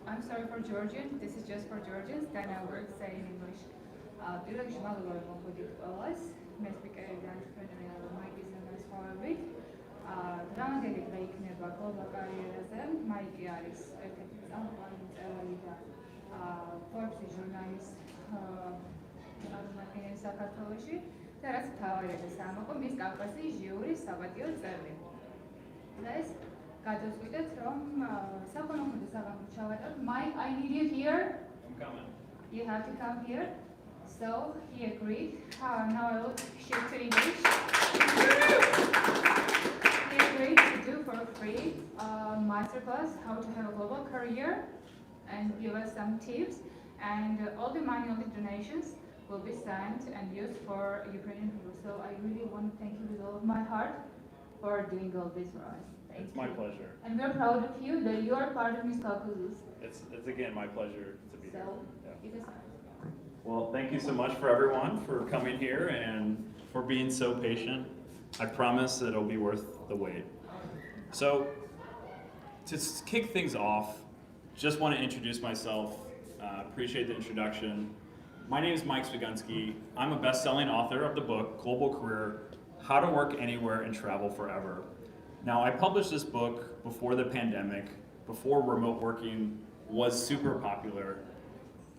I'm sorry for Georgian. This is just for Georgians. Then I will say in English. პირველში მადლობა რომ მოგდით ყველას. მე სპიკერი და entrepreneurial მაიკის ამას ხოვებით. დღევანდელი დღე იქნება გლობალ კარიერაზე. მაიკი არის ერთ-ერთი წამყვანი მწერალი და Forbes-ის ჟურნალის წარმომადგენელი საქართველოში და რაც მთავარია სამოყო მის კავკასიის ჟიურის საპატიო წევრი. Guys, გადავწყვიტეთ რომ საქონლო საღამოს ჩავატაროთ. Mike, I need you here. I'm coming. You have to come here. So he agreed. Now I will shift to English. He agreed to do for free masterclass how to have a global career and give us some tips. And all the money, all the donations will be sent and used for Ukrainian people. So I really want to thank you with all of my heart for doing all this for us. Thank It's you. my pleasure. And we're proud of you that you are part of Miss Caucasus. It's again my pleasure to be here. So Yeah. you decide. Well, thank you so much for everyone for coming here and for being so patient. I promise that it'll be worth the wait. So, to kick things off, just want to introduce myself. Appreciate the introduction. My name is Mike Swigunski. I'm a best-selling author of the book Global Career: How to Work Anywhere and Travel Forever. Now, I published this book before the pandemic, before remote working was super popular.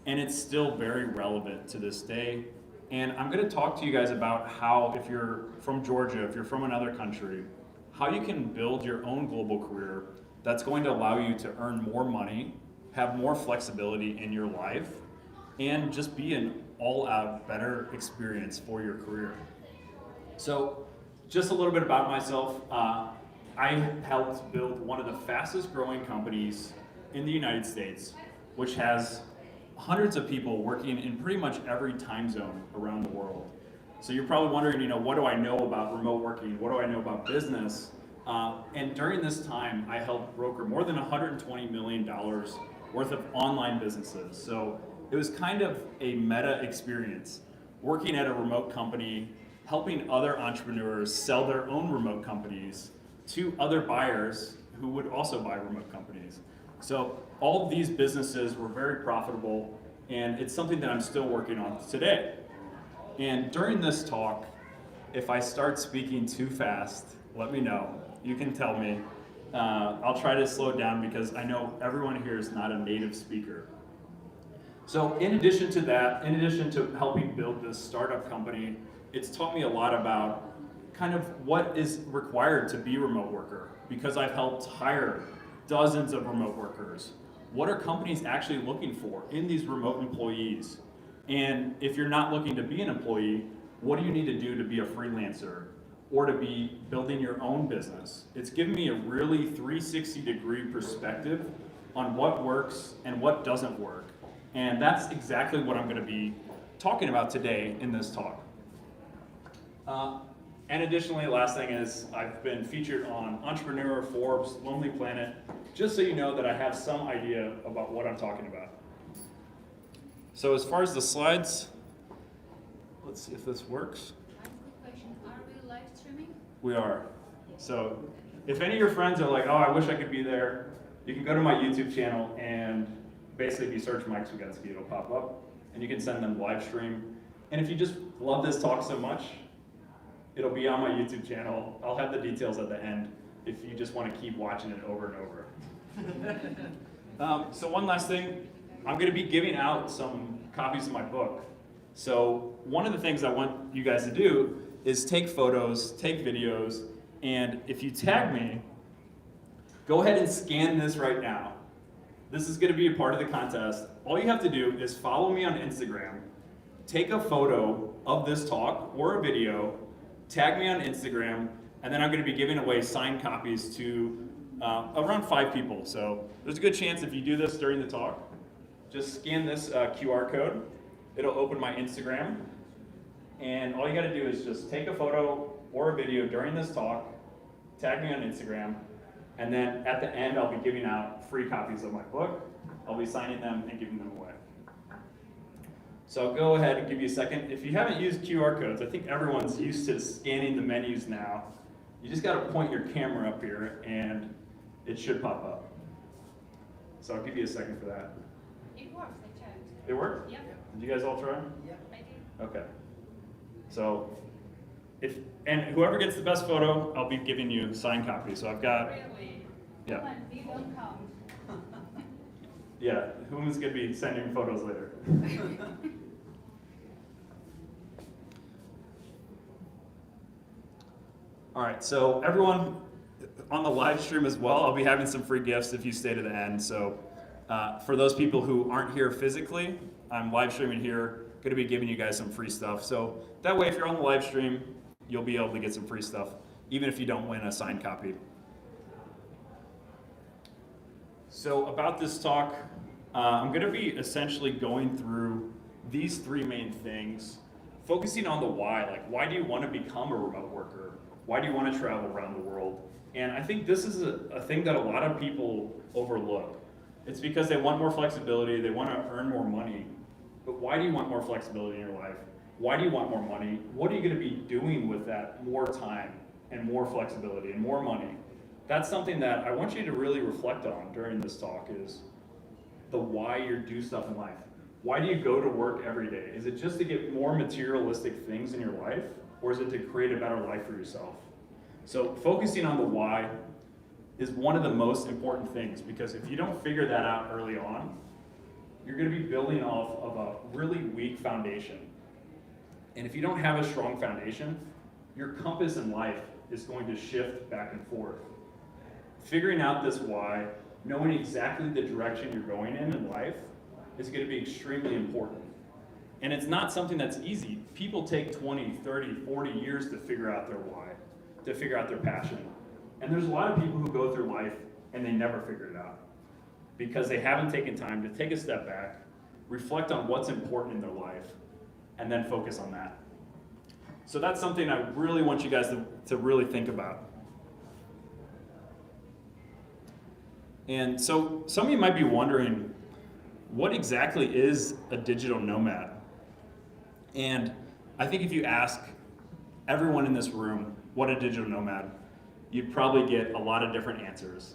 And it's still very relevant to this day. And I'm going to talk to you guys about how, if you're from Georgia, if you're from another country, how you can build your own global career that's going to allow you to earn more money, have more flexibility in your life, and just be an all-out better experience for your career. So, just a little bit about myself. I helped build one of the fastest growing companies in the United States, which has hundreds of people working in pretty much every time zone around the world. So you're probably wondering, what do I know about remote working? What do I know about business? And during this time, I helped broker more than $120 million worth of online businesses. So it was kind of a meta experience, working at a remote company, helping other entrepreneurs sell their own remote companies to other buyers who would also buy remote companies. So all of these businesses were very profitable, and it's something that I'm still working on today. And during this talk, if I start speaking too fast, let me know. You can tell me. I'll try to slow it down because I know everyone here is not a native speaker. So in addition to that, in addition to helping build this startup company, it's taught me a lot about kind of what is required to be a remote worker, because I've helped hire dozens of remote workers. What are companies actually looking for in these remote employees? And if you're not looking to be an employee, what do you need to do to be a freelancer or to be building your own business? It's given me a really 360-degree perspective on what works and what doesn't work. And that's exactly what I'm going to be talking about today in this talk. And additionally, last thing is I've been featured on Entrepreneur, Forbes, Lonely Planet, just so you know that I have some idea about what I'm talking about. So as far as the slides, let's see if this works. Question. Are we live streaming? We are. So if any of your friends are like, oh, I wish I could be there, you can go to my YouTube channel and basically if you search Mike Swigunski, it'll pop up and you can send them live stream. And if you just love this talk so much, it'll be on my YouTube channel. I'll have the details at the end if you just want to keep watching it over and over. So one last thing, I'm going to be giving out some copies of my book. So one of the things I want you guys to do is take photos, take videos, and if you tag me, go ahead and scan this right now. This is going to be a part of the contest. All you have to do is follow me on Instagram, take a photo of this talk or a video, tag me on Instagram, and then I'm going to be giving away signed copies to around 5 people. So there's a good chance if you do this during the talk, just scan this QR code. It'll open my Instagram. And all you got to do is just take a photo or a video during this talk, tag me on Instagram, and then at the end I'll be giving out free copies of my book. I'll be signing them and giving them away. So I'll go ahead and give you a second. If you haven't used QR codes, I think everyone's used to scanning the menus now. You just got to point your camera up here and it should pop up. So I'll give you a second for that. It works, I checked. It worked? Yep. Did you guys all try? I did. Okay. So, and whoever gets the best photo, I'll be giving you signed copy. So I've got, Really? yeah. Come on, we don't count. Yeah, who's gonna be sending photos later? All right, so everyone on the live stream as well, I'll be having some free gifts if you stay to the end. So for those people who aren't here physically, I'm live streaming here, gonna be giving you guys some free stuff. So that way, if you're on the live stream, you'll be able to get some free stuff, even if you don't win a signed copy. So about this talk, I'm gonna be essentially going through these three main things, focusing on the why, like why do you wanna become a remote worker? Why do you wanna travel around the world? And I think this is a thing that a lot of people overlook. It's because they want more flexibility, they wanna earn more money, but why do you want more flexibility in your life? Why do you want more money? What are you gonna be doing with that more time and more flexibility and more money? That's something that I want you to really reflect on during this talk is the why you do stuff in life. Why do you go to work every day? Is it just to get more materialistic things in your life, or is it to create a better life for yourself? So focusing on the why is one of the most important things, because if you don't figure that out early on, you're gonna be building off of a really weak foundation. And if you don't have a strong foundation, your compass in life is going to shift back and forth. Figuring out this why, knowing exactly the direction you're going in life is going to be extremely important. And it's not something that's easy. People take 20, 30, 40 years to figure out their why, to figure out their passion. And there's a lot of people who go through life and they never figure it out because they haven't taken time to take a step back, reflect on what's important in their life, and then focus on that. So that's something I really want you guys to really think about. And so some of you might be wondering, what exactly is a digital nomad? And I think if you ask everyone in this room what a digital nomad, you'd probably get a lot of different answers.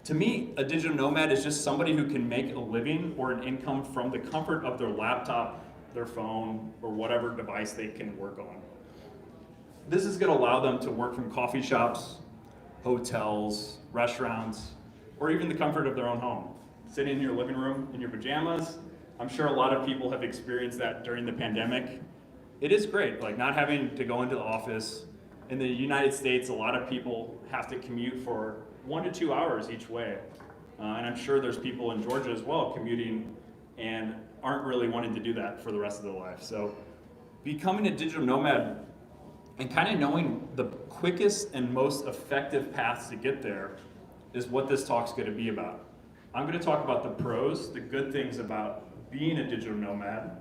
To me, a digital nomad is just somebody who can make a living or an income from the comfort of their laptop, their phone, or whatever device they can work on. This is going to allow them to work from coffee shops, hotels, restaurants, or even the comfort of their own home. Sitting in your living room in your pajamas. I'm sure a lot of people have experienced that during the pandemic. It is great, like not having to go into the office. In the United States, a lot of people have to commute for 1 to 2 hours each way. And I'm sure there's people in Georgia as well commuting and aren't really wanting to do that for the rest of their life. So becoming a digital nomad and kind of knowing the quickest and most effective paths to get there is what this talk's going to be about. I'm going to talk about the pros, the good things about being a digital nomad,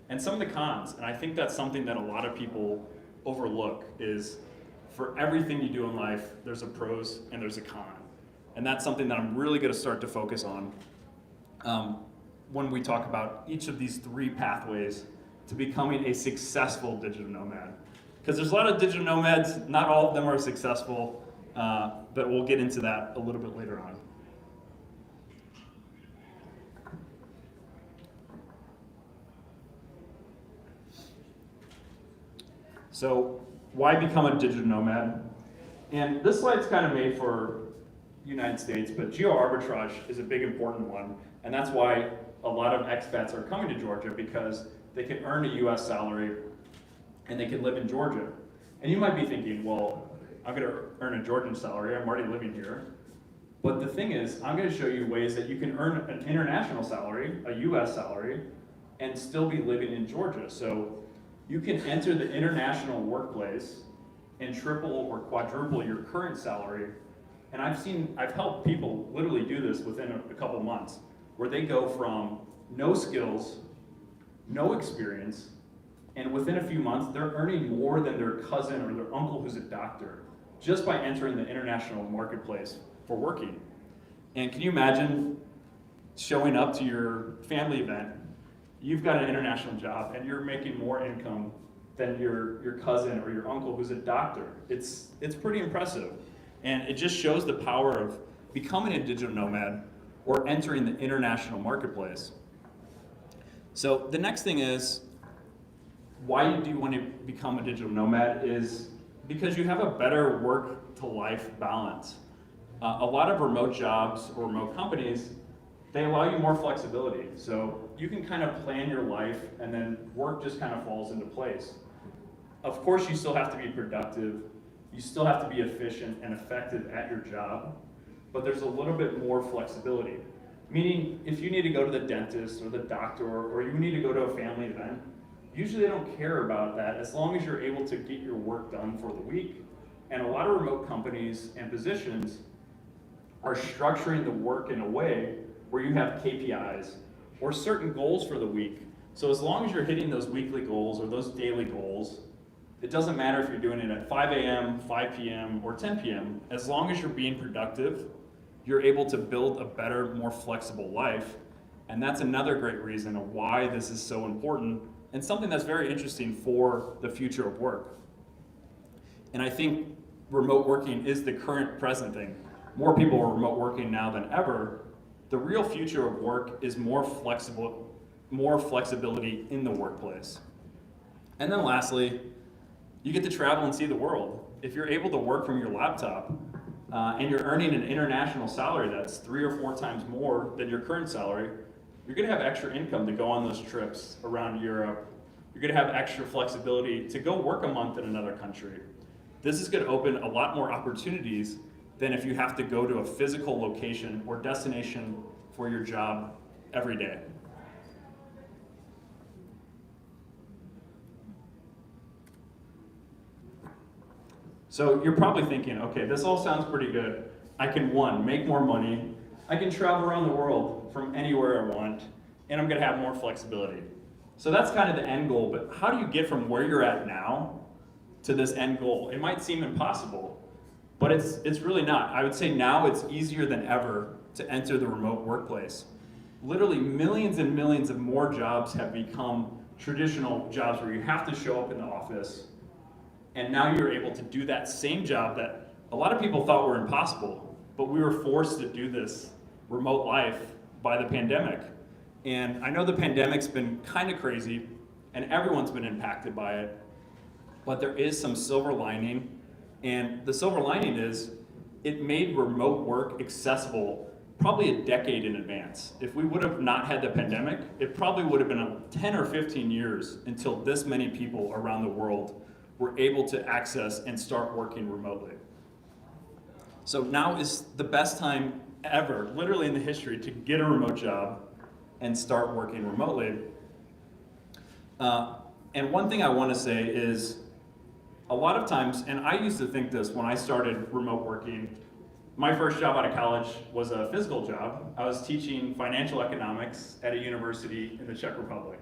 and some of the cons. And I think that's something that a lot of people overlook is for everything you do in life, there's a pros and there's a con. And that's something that I'm really going to start to focus on when we talk about each of these three pathways to becoming a successful digital nomad. Because there's a lot of digital nomads, not all of them are successful, but we'll get into that a little bit later on. So why become a digital nomad? And this slide's kind of made for United States, but geo arbitrage is a big important one. And that's why a lot of expats are coming to Georgia, because they can earn a US salary and they can live in Georgia. And you might be thinking, well, I'm gonna earn a Georgian salary, I'm already living here. But the thing is, I'm gonna show you ways that you can earn an international salary, a US salary, and still be living in Georgia. So you can enter the international workplace and triple or quadruple your current salary. And I've helped people literally do this within a couple months, where they go from no skills, no experience, and within a few months, they're earning more than their cousin or their uncle who's a doctor, just by entering the international marketplace for working. And can you imagine showing up to your family event, you've got an international job, and you're making more income than your cousin or your uncle who's a doctor? It's pretty impressive. And it just shows the power of becoming a digital nomad, or entering the international marketplace. So the next thing is, why do you want to become a digital nomad is because you have a better work to life balance. A lot of remote jobs or remote companies, they allow you more flexibility. So you can kind of plan your life and then work just kind of falls into place. Of course, you still have to be productive. You still have to be efficient and effective at your job, but there's a little bit more flexibility. Meaning, if you need to go to the dentist or the doctor or you need to go to a family event, usually they don't care about that as long as you're able to get your work done for the week. And a lot of remote companies and positions are structuring the work in a way where you have KPIs or certain goals for the week. So as long as you're hitting those weekly goals or those daily goals, it doesn't matter if you're doing it at 5 a.m., 5 p.m., or 10 p.m. As long as you're being productive, you're able to build a better, more flexible life. And that's another great reason of why this is so important and something that's very interesting for the future of work. And I think remote working is the current present thing. More people are remote working now than ever. The real future of work is more flexibility in the workplace. And then lastly, you get to travel and see the world. If you're able to work from your laptop and you're earning an international salary that's 3 or 4 times more than your current salary, you're gonna have extra income to go on those trips around Europe. You're gonna have extra flexibility to go work a month in another country. This is gonna open a lot more opportunities than if you have to go to a physical location or destination for your job every day. So you're probably thinking, okay, this all sounds pretty good. I can, one, make more money. I can travel around the world from anywhere I want, and I'm gonna have more flexibility. So that's kind of the end goal, but how do you get from where you're at now to this end goal? It might seem impossible, but it's really not. I would say now it's easier than ever to enter the remote workplace. Literally millions and millions of more jobs have become traditional jobs where you have to show up in the office. And now you're able to do that same job that a lot of people thought were impossible, but we were forced to do this remote life by the pandemic. And I know the pandemic's been kind of crazy and everyone's been impacted by it, but there is some silver lining. And the silver lining is it made remote work accessible probably a decade in advance. If we would have not had the pandemic, it probably would have been 10 or 15 years until this many people around the world were able to access and start working remotely. So now is the best time ever, literally in the history, to get a remote job and start working remotely. And one thing I want to say is, a lot of times, and I used to think this when I started remote working, my first job out of college was a physical job. I was teaching financial economics at a university in the Czech Republic.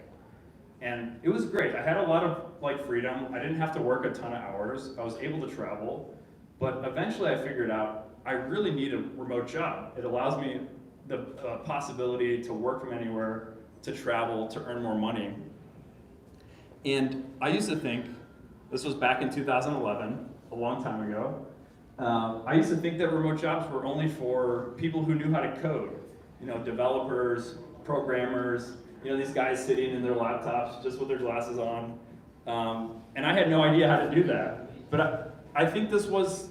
And it was great. I had a lot of freedom. I didn't have to work a ton of hours. I was able to travel. But eventually I figured out I really need a remote job. It allows me the possibility to work from anywhere, to travel, to earn more money. And I used to think, this was back in 2011, a long time ago, I used to think that remote jobs were only for people who knew how to code. Developers, programmers, these guys sitting in their laptops just with their glasses on. And I had no idea how to do that. But I think this was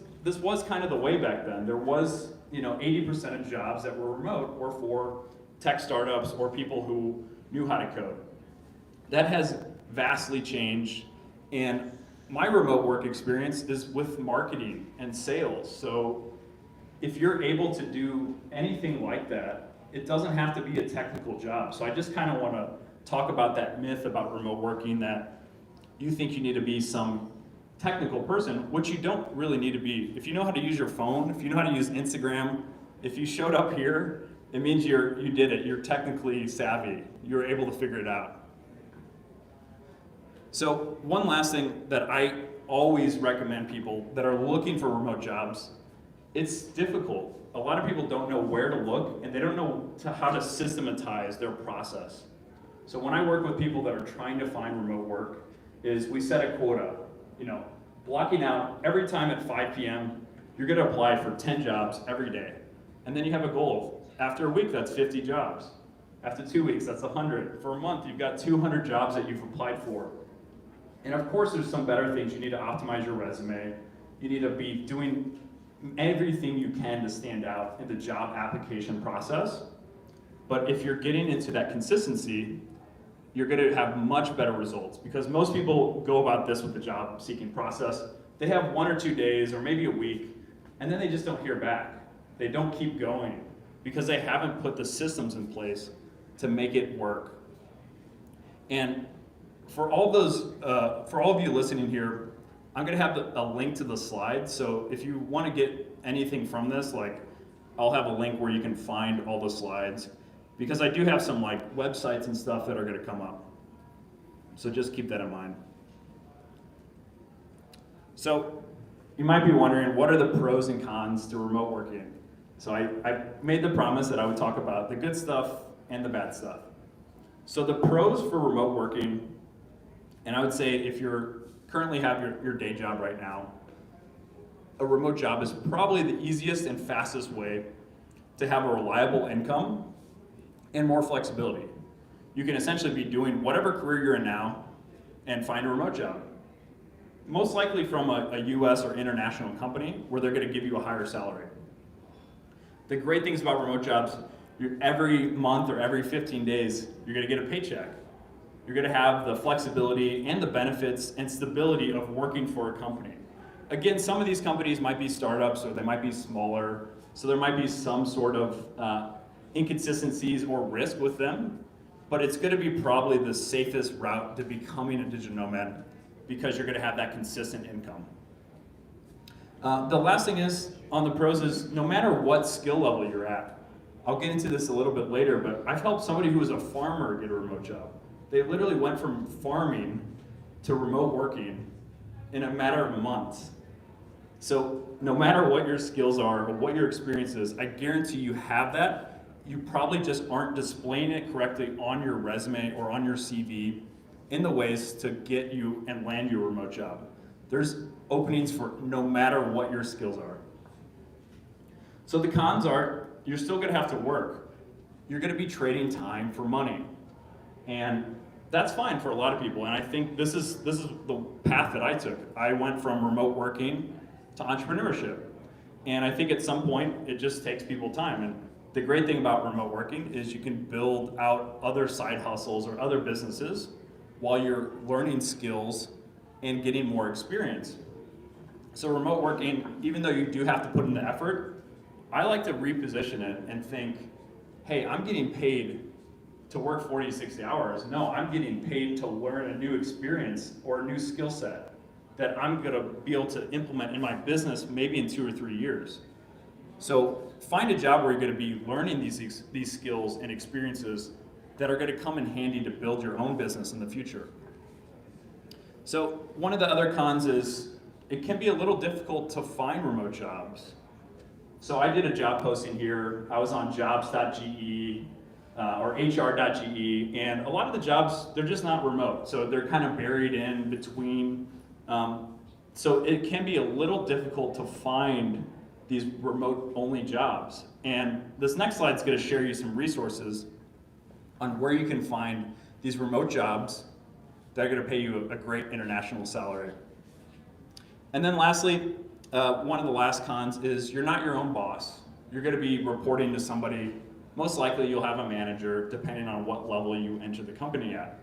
kind of the way back then. There was 80% of jobs that were remote were for tech startups or people who knew how to code. That has vastly changed, and my remote work experience is with marketing and sales. So if you're able to do anything like that, it doesn't have to be a technical job. So I just kind of want to talk about that myth about remote working, that you think you need to be some technical person, which you don't really need to be. If you know how to use your phone, if you know how to use Instagram, if you showed up here, it means you did it. You're technically savvy. You're able to figure it out. So one last thing that I always recommend people that are looking for remote jobs, it's difficult. A lot of people don't know where to look, and they don't know how to systematize their process. So when I work with people that are trying to find remote work, is we set a quota, blocking out every time at 5 p.m., you're gonna apply for 10 jobs every day. And then you have a goal After a week, that's 50 jobs. After 2 weeks, that's 100. For a month, you've got 200 jobs that you've applied for. And of course, there's some better things. You need to optimize your resume. You need to be doing everything you can to stand out in the job application process. But if you're getting into that consistency, you're going to have much better results, because most people go about this with the job seeking process. They have 1 or 2 days or maybe a week, and then they just don't hear back. They don't keep going because they haven't put the systems in place to make it work. And for all of you listening here, I'm going to have a link to the slides. So if you want to get anything from this, like, I'll have a link where you can find all the slides, because I do have some like websites and stuff that are going to come up. So just keep that in mind. So you might be wondering, what are the pros and cons to remote working? So I made the promise that I would talk about the good stuff and the bad stuff. So the pros for remote working, and I would say if you're currently have your day job right now, a remote job is probably the easiest and fastest way to have a reliable income and more flexibility. You can essentially be doing whatever career you're in now and find a remote job. Most likely from a US or international company where they're gonna give you a higher salary. The great things about remote jobs, every month or every 15 days, you're gonna get a paycheck. You're gonna have the flexibility and the benefits and stability of working for a company. Again, some of these companies might be startups or they might be smaller, so there might be some sort of inconsistencies or risk with them, but it's gonna be probably the safest route to becoming a digital nomad, because you're gonna have that consistent income. The last thing is, on the pros, is no matter what skill level you're at, I'll get into this a little bit later, but I've helped somebody who was a farmer get a remote job. They literally went from farming to remote working in a matter of months. So no matter what your skills are or what your experience is, I guarantee you have that. You probably just aren't displaying it correctly on your resume or on your CV in the ways to get you and land you a remote job. There's openings for no matter what your skills are. So the cons are, you're still gonna have to work. You're gonna be trading time for money. And that's fine for a lot of people. And I think this is the path that I took. I went from remote working to entrepreneurship. And I think at some point, it just takes people time. And the great thing about remote working is you can build out other side hustles or other businesses while you're learning skills and getting more experience. So remote working, even though you do have to put in the effort, I like to reposition it and think, hey, I'm getting paid to work 40 to 60 hours. No, I'm getting paid to learn a new experience or a new skill set that I'm gonna be able to implement in my business maybe in 2 or 3 years. So find a job where you're gonna be learning these skills and experiences that are gonna come in handy to build your own business in the future. So one of the other cons is it can be a little difficult to find remote jobs. So I did a job posting here. I was on jobs.ge or hr.ge, and a lot of the jobs, they're just not remote. So they're kind of buried in between. So it can be a little difficult to find these remote only jobs. And this next slide is going to share you some resources on where you can find these remote jobs that are going to pay you a great international salary. And then lastly, one of the last cons is you're not your own boss. You're going to be reporting to somebody. Most likely you'll have a manager, depending on what level you enter the company at,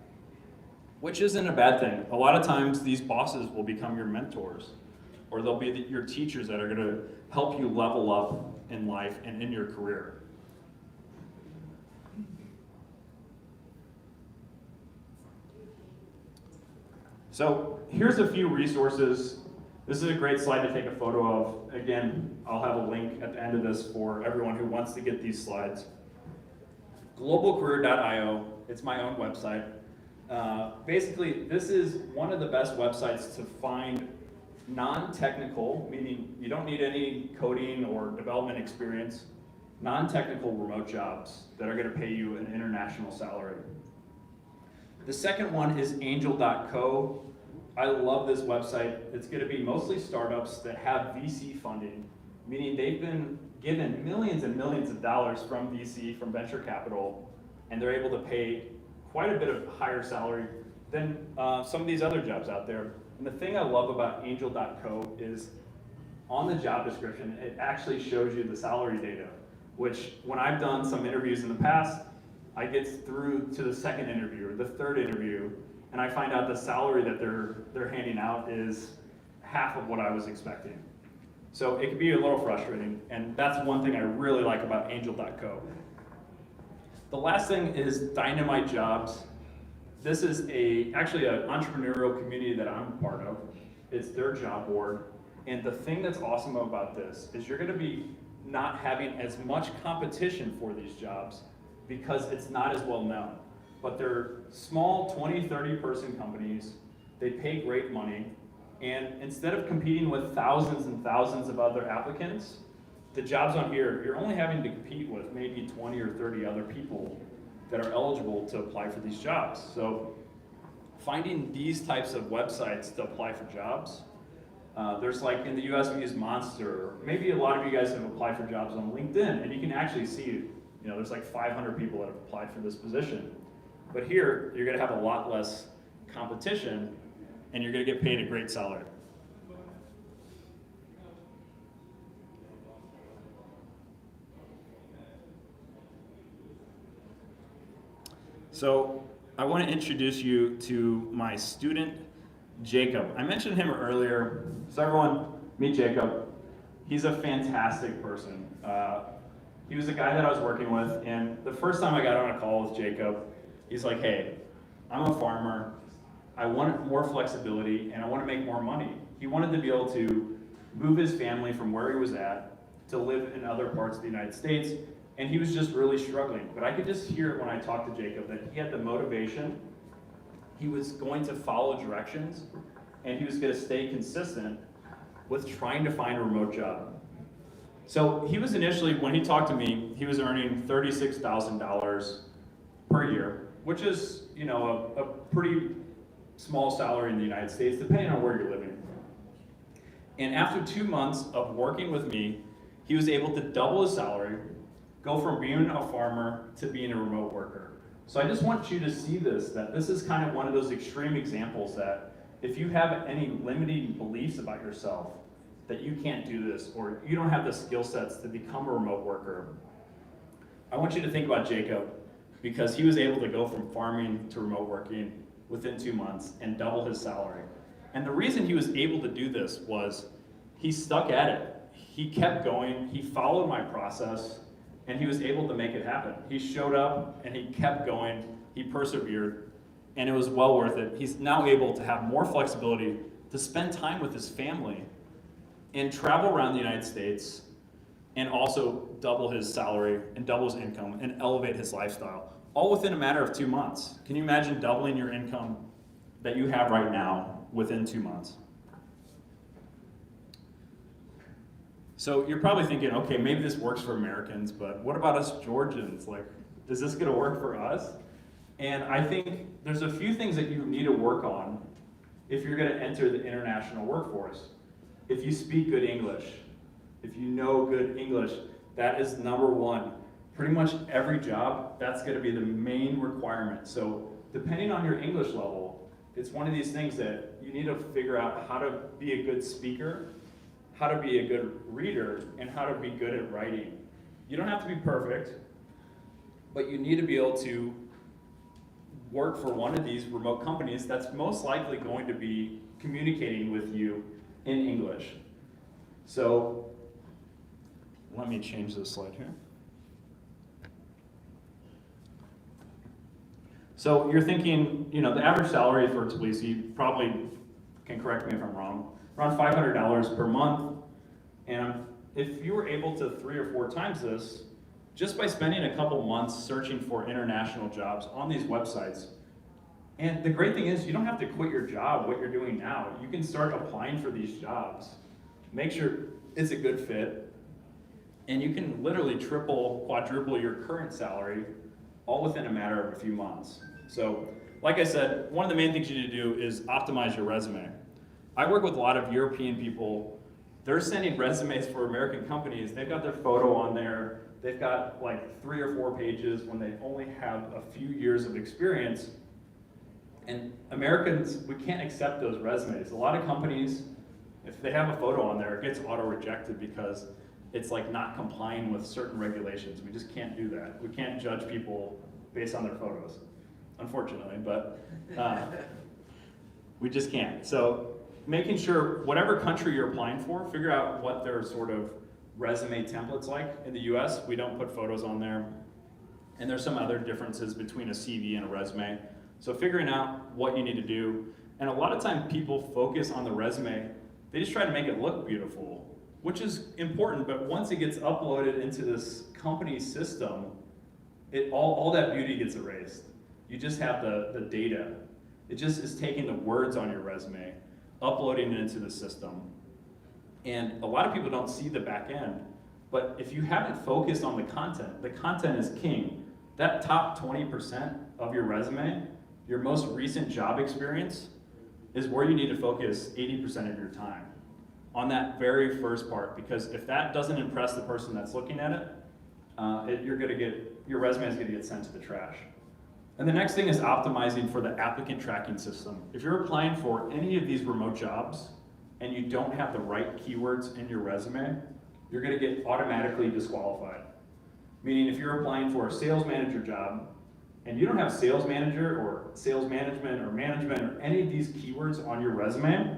which isn't a bad thing. A lot of times these bosses will become your mentors, or they'll be your teachers that are going to help you level up in life and in your career. So here's a few resources. This is a great slide to take a photo of. Again, I'll have a link at the end of this for everyone who wants to get these slides. Globalcareer.io, it's my own website. Basically, this is one of the best websites to find non-technical, meaning you don't need any coding or development experience, non-technical remote jobs that are going to pay you an international salary. The second one is angel.co. I love this website. It's going to be mostly startups that have VC funding, meaning they've been given millions and millions of dollars from VC, from venture capital, and they're able to pay quite a bit of higher salary than some of these other jobs out there. And the thing I love about angel.co is on the job description, it actually shows you the salary data, which when I've done some interviews in the past, I get through to the second interview or the third interview, and I find out the salary that they're handing out is half of what I was expecting. So it can be a little frustrating, and that's one thing I really like about angel.co. The last thing is Dynamite Jobs. This is actually an entrepreneurial community that I'm a part of. It's their job board. And the thing that's awesome about this is you're gonna be not having as much competition for these jobs because it's not as well known. But they're small 20, 30 person companies. They pay great money. And instead of competing with thousands and thousands of other applicants, the jobs on here, you're only having to compete with maybe 20 or 30 other people that are eligible to apply for these jobs. So finding these types of websites to apply for jobs, there's like in the US we use Monster. Maybe a lot of you guys have applied for jobs on LinkedIn, and you can actually see, there's like 500 people that have applied for this position. But here, you're gonna have a lot less competition, and you're gonna get paid a great salary. So I want to introduce you to my student, Jacob. I mentioned him earlier. So everyone, meet Jacob. He's a fantastic person. He was a guy that I was working with, and the first time I got on a call with Jacob, he's like, hey, I'm a farmer. I want more flexibility, and I want to make more money. He wanted to be able to move his family from where he was at to live in other parts of the United States, and he was just really struggling. But I could just hear it when I talked to Jacob that he had the motivation. He was going to follow directions, and he was going to stay consistent with trying to find a remote job. So he was initially, when he talked to me, he was earning $36,000 per year, which is, a pretty small salary in the United States, depending on where you're living. And after 2 months of working with me, he was able to double his salary, go from being a farmer to being a remote worker. So I just want you to see this, that this is kind of one of those extreme examples that if you have any limiting beliefs about yourself, that you can't do this, or you don't have the skill sets to become a remote worker, I want you to think about Jacob, because he was able to go from farming to remote working within 2 months and double his salary. And the reason he was able to do this was he stuck at it. He kept going, he followed my process, and he was able to make it happen. He showed up and he kept going, he persevered, and it was well worth it. He's now able to have more flexibility to spend time with his family and travel around the United States and also double his salary and double his income and elevate his lifestyle, all within a matter of 2 months. Can you imagine doubling your income that you have right now within 2 months? So you're probably thinking, okay, maybe this works for Americans, but what about us Georgians? Like, is this gonna work for us? And I think there's a few things that you need to work on if you're gonna enter the international workforce. If you speak good English, if you know good English, that is number one. Pretty much every job, that's gonna be the main requirement. So depending on your English level, it's one of these things that you need to figure out how to be a good speaker, how to be a good reader, and how to be good at writing. You don't have to be perfect, but you need to be able to work for one of these remote companies that's most likely going to be communicating with you in English. So let me change this slide here. So you're thinking, the average salary for Tbilisi, probably can correct me if I'm wrong, around $500 per month. And if you were able to 3 or 4 times this, just by spending a couple months searching for international jobs on these websites. And the great thing is you don't have to quit your job, what you're doing now. You can start applying for these jobs. Make sure it's a good fit. And you can literally triple, quadruple your current salary all within a matter of a few months. So, like I said, one of the main things you need to do is optimize your resume. I work with a lot of European people they're sending resumes for American companies. They've got their photo on there. They've got like 3 or 4 pages when they only have a few years of experience. And Americans, we can't accept those resumes. A lot of companies, if they have a photo on there, it gets auto-rejected because it's like not complying with certain regulations. We just can't do that. We can't judge people based on their photos, unfortunately, but we just can't. So making sure whatever country you're applying for, figure out what their sort of resume template's like. In the US, we don't put photos on there. And there's some other differences between a CV and a resume. So figuring out what you need to do. And a lot of times people focus on the resume, they just try to make it look beautiful, which is important, but once it gets uploaded into this company system, all that beauty gets erased. You just have the data. It just is taking the words on your resume, uploading it into the system. And a lot of people don't see the back end, but if you haven't focused on the content is king. That top 20% of your resume, your most recent job experience, is where you need to focus 80% of your time, on that very first part, because if that doesn't impress the person that's looking at it, your resume is gonna get sent to the trash. And the next thing is optimizing for the applicant tracking system. If you're applying for any of these remote jobs and you don't have the right keywords in your resume, you're gonna get automatically disqualified. Meaning if you're applying for a sales manager job and you don't have sales manager or sales management or any of these keywords on your resume,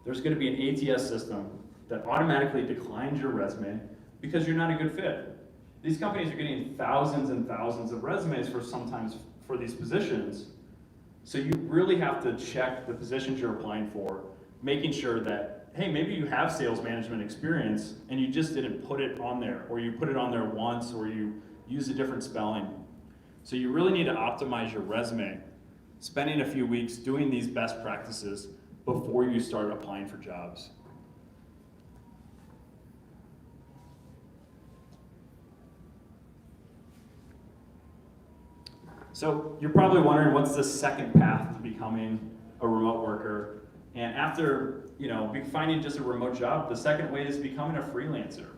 there's gonna be an ATS system that automatically declines your resume because you're not a good fit. These companies are getting thousands and thousands of resumes sometimes for these positions. So you really have to check the positions you're applying for, making sure that, hey, maybe you have sales management experience and you just didn't put it on there, or you put it on there once, or you use a different spelling. So you really need to optimize your resume, spending a few weeks doing these best practices before you start applying for jobs. So you're probably wondering, what's the second path to becoming a remote worker? And after finding just a remote job, the second way is becoming a freelancer.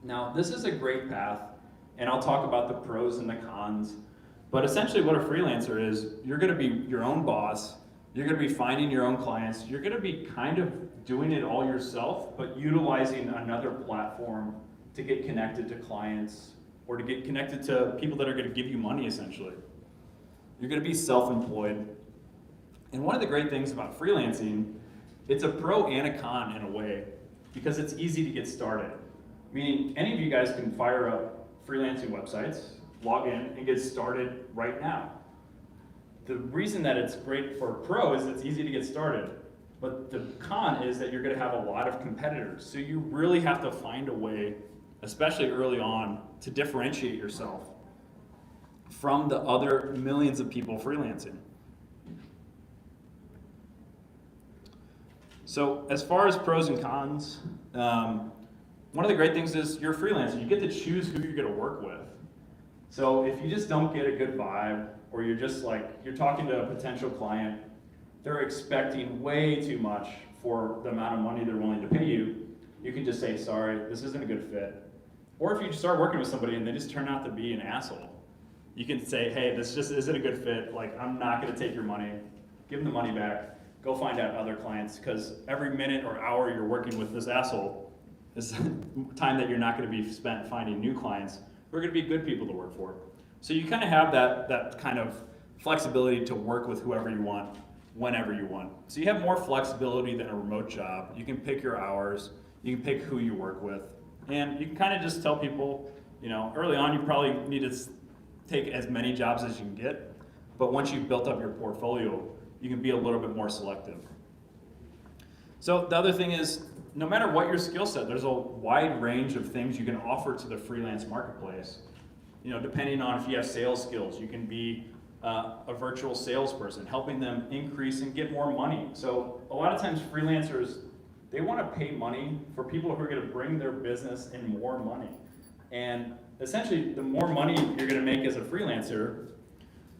Now, this is a great path, and I'll talk about the pros and the cons. But essentially what a freelancer is, you're gonna be your own boss, you're gonna be finding your own clients, you're gonna be kind of doing it all yourself, but utilizing another platform to get connected to clients, or to get connected to people that are gonna give you money, essentially. You're gonna be self-employed. And one of the great things about freelancing, it's a pro and a con in a way, because it's easy to get started. Meaning, any of you guys can fire up freelancing websites, log in, and get started right now. The reason that it's great for a pro is it's easy to get started. But the con is that you're gonna have a lot of competitors. So you really have to find a way, especially early on, to differentiate yourself from the other millions of people freelancing. So as far as pros and cons, one of the great things is you're a freelancer. You get to choose who you're gonna work with. So if you just don't get a good vibe, or you're just you're talking to a potential client, they're expecting way too much for the amount of money they're willing to pay you, you can just say, sorry, this isn't a good fit. Or if you start working with somebody and they just turn out to be an asshole, you can say, hey, this just isn't a good fit. I'm not gonna take your money. Give them the money back. Go find out other clients, because every minute or hour you're working with this asshole is time that you're not gonna be spent finding new clients who are gonna be good people to work for. So you kind of have that kind of flexibility to work with whoever you want, whenever you want. So you have more flexibility than a remote job. You can pick your hours, you can pick who you work with, and you can kind of just tell people, early on you probably need to take as many jobs as you can get, but once you've built up your portfolio, you can be a little bit more selective. So the other thing is, no matter what your skill set, there's a wide range of things you can offer to the freelance marketplace. Depending on if you have sales skills, you can be a virtual salesperson, helping them increase and get more money. So a lot of times freelancers, they want to pay money for people who are going to bring their business in more money. And essentially, the more money you're going to make as a freelancer,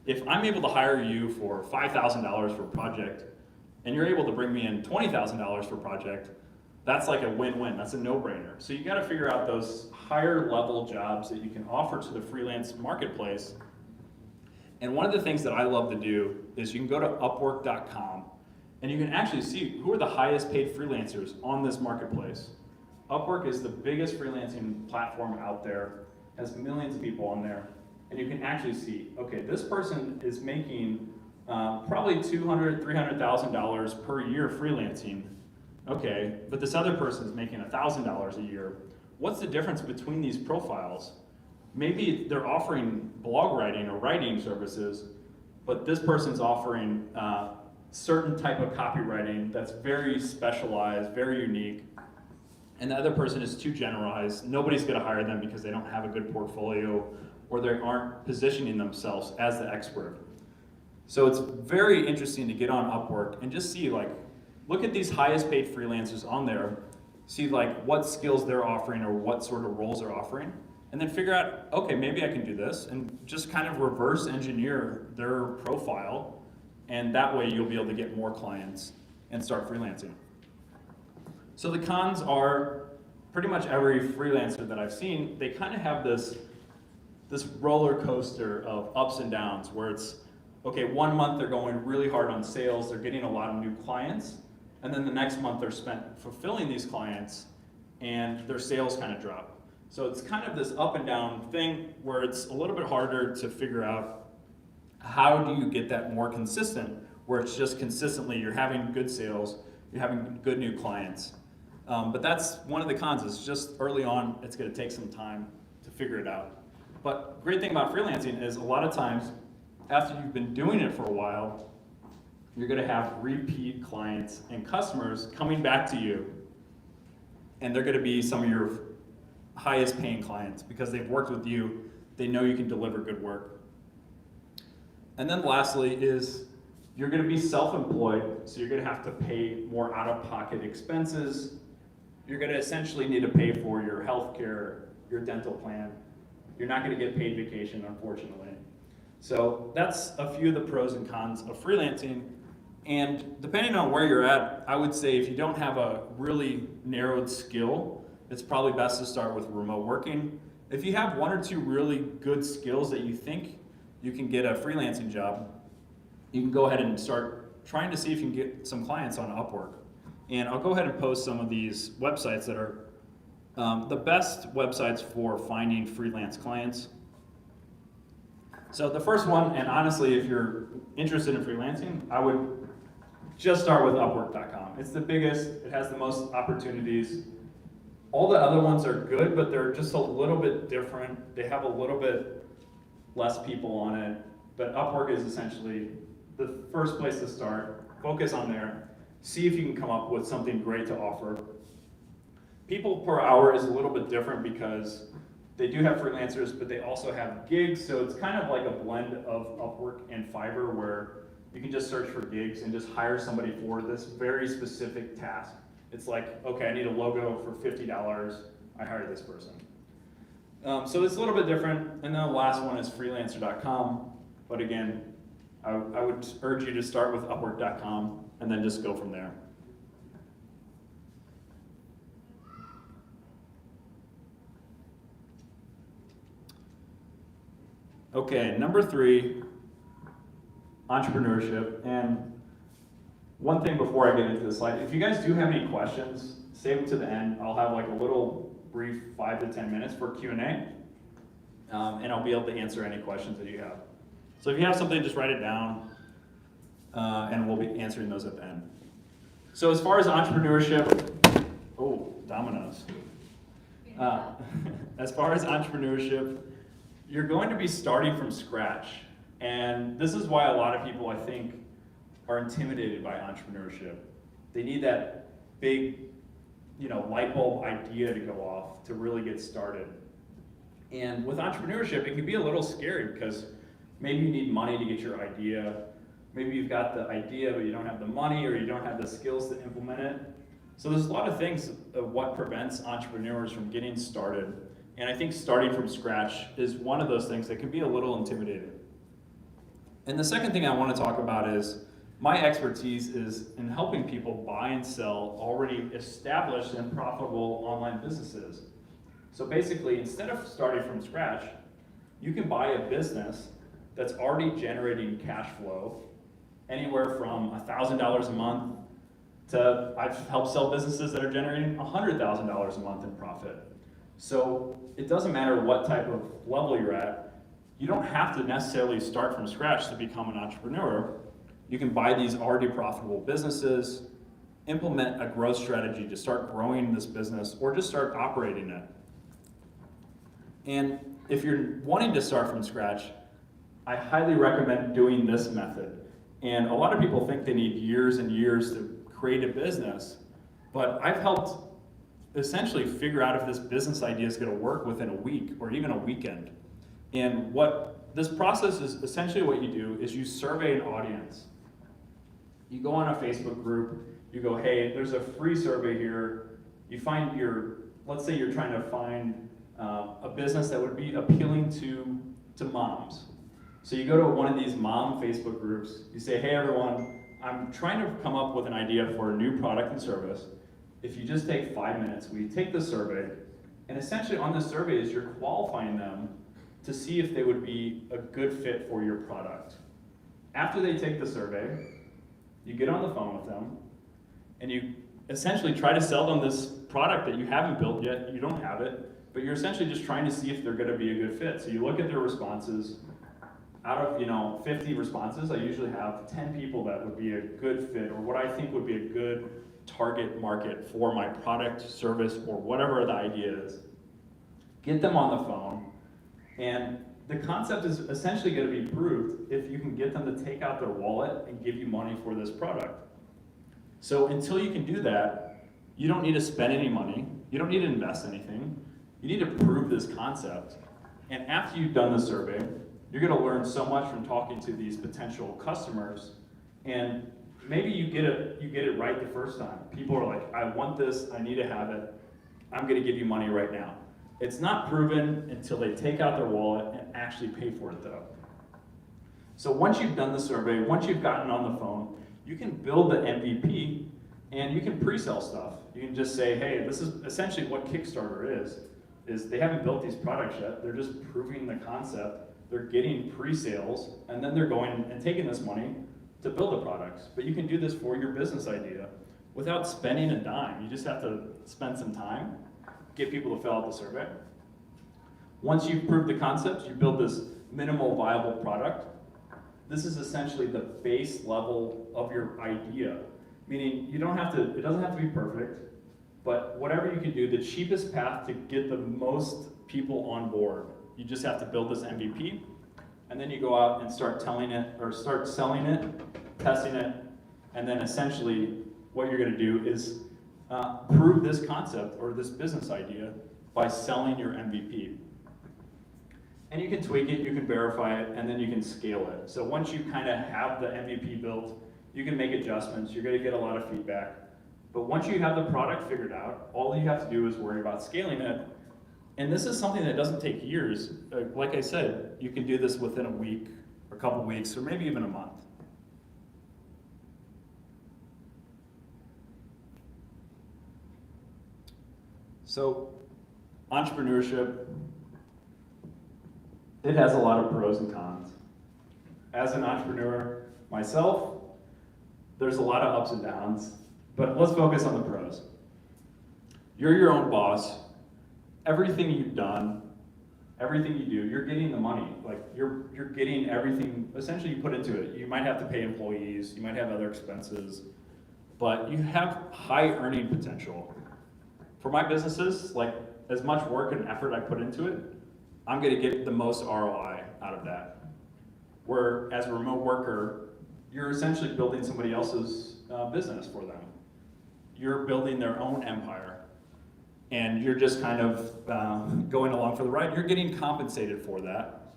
if I'm able to hire you for $5,000 for a project, and you're able to bring me in $20,000 for a project, That's like a win-win, that's a no-brainer. So you gotta figure out those higher level jobs that you can offer to the freelance marketplace. And one of the things that I love to do is you can go to upwork.com and you can actually see who are the highest paid freelancers on this marketplace. Upwork is the biggest freelancing platform out there, has millions of people on there, and you can actually see, okay, this person is making probably $200,000, $300,000 per year freelancing. Okay, but this other person is making $1,000 a year. What's the difference between these profiles? Maybe they're offering blog writing or writing services, but this person's offering certain type of copywriting that's very specialized, very unique, and the other person is too generalized. Nobody's gonna hire them because they don't have a good portfolio or they aren't positioning themselves as the expert. So it's very interesting to get on Upwork and just see, like, look at these highest paid freelancers on there, see like what skills they're offering or what sort of roles they're offering, and then figure out, okay, maybe I can do this, and just kind of reverse engineer their profile, and that way you'll be able to get more clients and start freelancing. So the cons are pretty much every freelancer that I've seen, they kind of have this roller coaster of ups and downs where it's, okay, 1 month they're going really hard on sales, they're getting a lot of new clients, and then the next month they're spent fulfilling these clients and their sales kind of drop. So it's kind of this up and down thing where it's a little bit harder to figure out how do you get that more consistent, where it's just consistently you're having good sales, you're having good new clients. But that's one of the cons, is just early on, it's gonna take some time to figure it out. But great thing about freelancing is a lot of times, after you've been doing it for a while, you're gonna have repeat clients and customers coming back to you, and they're gonna be some of your highest paying clients because they've worked with you, they know you can deliver good work. And then lastly is, you're gonna be self-employed, so you're gonna have to pay more out-of-pocket expenses. You're gonna essentially need to pay for your healthcare, your dental plan. You're not gonna get paid vacation, unfortunately. So that's a few of the pros and cons of freelancing. And depending on where you're at, I would say if you don't have a really narrowed skill, it's probably best to start with remote working. If you have 1 or 2 really good skills that you think you can get a freelancing job, you can go ahead and start trying to see if you can get some clients on Upwork. And I'll go ahead and post some of these websites that are the best websites for finding freelance clients. So the first one, and honestly, if you're interested in freelancing, I would just start with Upwork.com. It's the biggest, it has the most opportunities. All the other ones are good, but they're just a little bit different. They have a little bit less people on it, but Upwork is essentially the first place to start. Focus on there. See if you can come up with something great to offer. People per hour is a little bit different because they do have freelancers, but they also have gigs, so it's kind of like a blend of Upwork and Fiverr where you can just search for gigs and just hire somebody for this very specific task. It's like, okay, I need a logo for $50, I hire this person. So it's a little bit different, and then the last one is freelancer.com, but again, I would urge you to start with upwork.com and then just go from there. Okay, number 3, entrepreneurship. And one thing before I get into the slide, if you guys do have any questions, save them to the end. I'll have like a little brief 5 to 10 minutes for Q&A, and I'll be able to answer any questions that you have. So if you have something, just write it down, and we'll be answering those at the end. So as far as entrepreneurship, oh, dominoes. As far as entrepreneurship, you're going to be starting from scratch. And this is why a lot of people, I think, are intimidated by entrepreneurship. They need that big, light bulb idea to go off to really get started. And with entrepreneurship, it can be a little scary because maybe you need money to get your idea. Maybe you've got the idea, but you don't have the money or you don't have the skills to implement it. So there's a lot of things of what prevents entrepreneurs from getting started. And I think starting from scratch is one of those things that can be a little intimidating. And the second thing I want to talk about is My expertise is in helping people buy and sell already established and profitable online businesses. So basically, instead of starting from scratch, you can buy a business that's already generating cash flow, anywhere from $1,000 a month to, I've helped sell businesses that are generating $100,000 a month in profit. So it doesn't matter what type of level you're at. You don't have to necessarily start from scratch to become an entrepreneur. You can buy these already profitable businesses, implement a growth strategy to start growing this business, or just start operating it. And if you're wanting to start from scratch, I highly recommend doing this method. And a lot of people think they need years and years to create a business, but I've helped essentially figure out if this business idea is going to work within a week or even a weekend. And what this process is, essentially what you do is you survey an audience. You go on a Facebook group, you go, hey, there's a free survey here. You find let's say you're trying to find a business that would be appealing to moms. So you go to one of these mom Facebook groups, you say, hey everyone, I'm trying to come up with an idea for a new product and service. If you just take 5 minutes, we take the survey, and essentially on the survey is you're qualifying them to see if they would be a good fit for your product. After they take the survey, you get on the phone with them, and you essentially try to sell them this product that you haven't built yet, you don't have it, but you're essentially just trying to see if they're gonna be a good fit. So you look at their responses. Out of 50 responses, I usually have 10 people that would be a good fit, or what I think would be a good target market for my product, service, or whatever the idea is. Get them on the phone, and the concept is essentially going to be proved if you can get them to take out their wallet and give you money for this product. So until you can do that, you don't need to spend any money, you don't need to invest anything, you need to prove this concept. And after you've done the survey, you're going to learn so much from talking to these potential customers, and maybe you get it right the first time. People are like, I want this, I need to have it, I'm going to give you money right now. It's not proven until they take out their wallet and actually pay for it though. So once you've done the survey, once you've gotten on the phone, you can build the MVP and you can pre-sell stuff. You can just say, hey, this is essentially what Kickstarter is they haven't built these products yet, they're just proving the concept. They're getting pre-sales, and then they're going and taking this money to build the products. But you can do this for your business idea without spending a dime. You just have to spend some time, get people to fill out the survey. Once you've proved the concept, you build this minimal viable product. This is essentially the base level of your idea, meaning it doesn't have to be perfect, but whatever you can do, the cheapest path to get the most people on board. You just have to build this MVP, and then you go out and start selling it, testing it, and then essentially what you're going to do is prove this concept or this business idea by selling your MVP. And you can tweak it, you can verify it, and then you can scale it. So once you kind of have the MVP built, you can make adjustments, you're going to get a lot of feedback. But once you have the product figured out, all you have to do is worry about scaling it. And this is something that doesn't take years. Like I said, you can do this within a week, or a couple weeks, or maybe even a month. So, entrepreneurship, it has a lot of pros and cons. As an entrepreneur myself, there's a lot of ups and downs, but let's focus on the pros. You're your own boss. Everything you've done, everything you do, you're getting the money. Like you're getting everything essentially you put into it. You might have to pay employees, you might have other expenses, but you have high earning potential. For my businesses, like as much work and effort I put into it, I'm gonna get the most ROI out of that. Where as a remote worker, you're essentially building somebody else's business for them. You're building their own empire. And you're just kind of going along for the ride. You're getting compensated for that,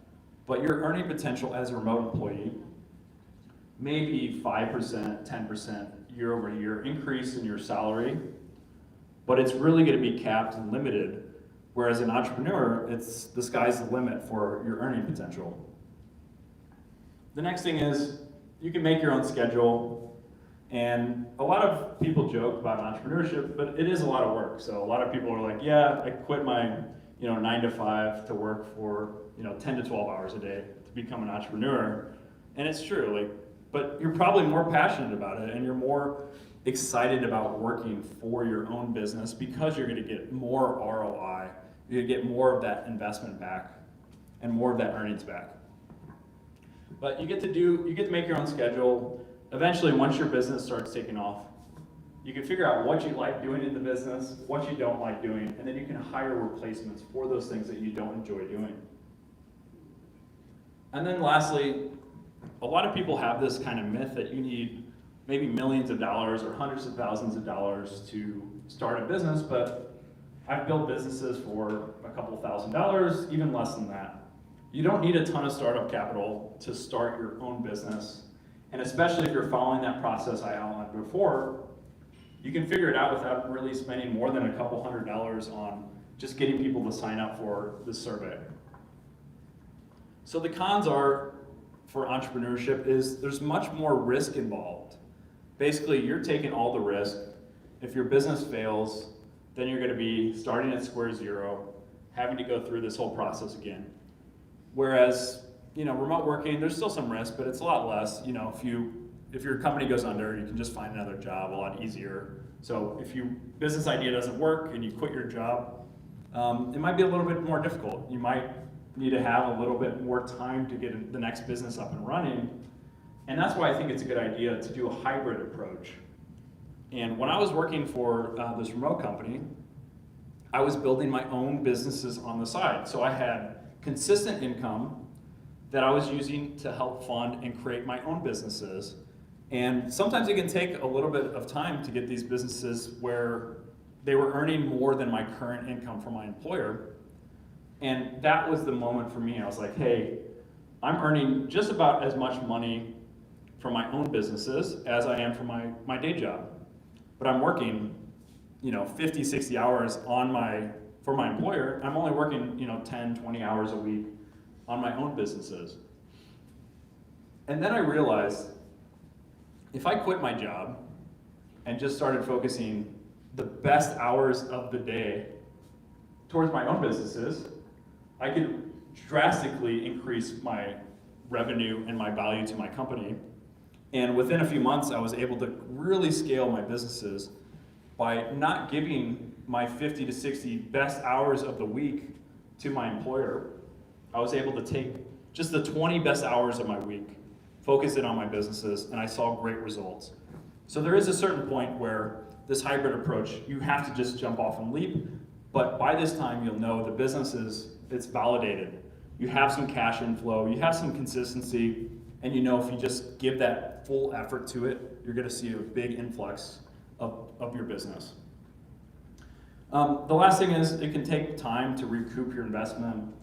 but your earning potential as a remote employee, maybe 5%, 10% year over year increase in your salary, but it's really going to be capped and limited. Whereas an entrepreneur, the sky's the limit for your earning potential. The next thing is you can make your own schedule. And a lot of people joke about entrepreneurship, but it is a lot of work. So a lot of people are like, yeah, I quit my 9 to 5 to work for 10 to 12 hours a day to become an entrepreneur. And it's true, like, but you're probably more passionate about it and you're more excited about working for your own business because you're gonna get more ROI, you're gonna get more of that investment back and more of that earnings back. But you get to make your own schedule. Eventually, once your business starts taking off, you can figure out what you like doing in the business, what you don't like doing, and then you can hire replacements for those things that you don't enjoy doing. And then lastly, a lot of people have this kind of myth that you need maybe millions of dollars or hundreds of thousands of dollars to start a business, but I've built businesses for a couple $1,000s, even less than that. You don't need a ton of startup capital to start your own business. And especially if you're following that process I outlined before, you can figure it out without really spending more than a couple $100s on just getting people to sign up for the survey. So the cons are for entrepreneurship is there's much more risk involved. Basically, you're taking all the risk. If your business fails, then you're gonna be starting at square zero, having to go through this whole process again. Whereas, remote working, there's still some risk, but it's a lot less. If your company goes under, you can just find another job a lot easier. So if your business idea doesn't work and you quit your job, it might be a little bit more difficult. You might need to have a little bit more time to get the next business up and running. And that's why I think it's a good idea to do a hybrid approach. And when I was working for this remote company, I was building my own businesses on the side. So I had consistent income that I was using to help fund and create my own businesses. And sometimes it can take a little bit of time to get these businesses where they were earning more than my current income from my employer. And that was the moment for me. I was like, hey, I'm earning just about as much money from my own businesses as I am from my day job. But I'm working 50, 60 hours for my employer. I'm only working 10, 20 hours a week on my own businesses. And then I realized if I quit my job and just started focusing the best hours of the day towards my own businesses, I could drastically increase my revenue and my value to my company. And within a few months, I was able to really scale my businesses by not giving my 50 to 60 best hours of the week to my employer. I was able to take just the 20 best hours of my week, focus it on my businesses, and I saw great results. So there is a certain point where this hybrid approach, you have to just jump off and leap, but by this time you'll know the business it's validated. You have some cash inflow, you have some consistency, and if you just give that full effort to it, you're gonna see a big influx of your business. The last thing is it can take time to recoup your investment.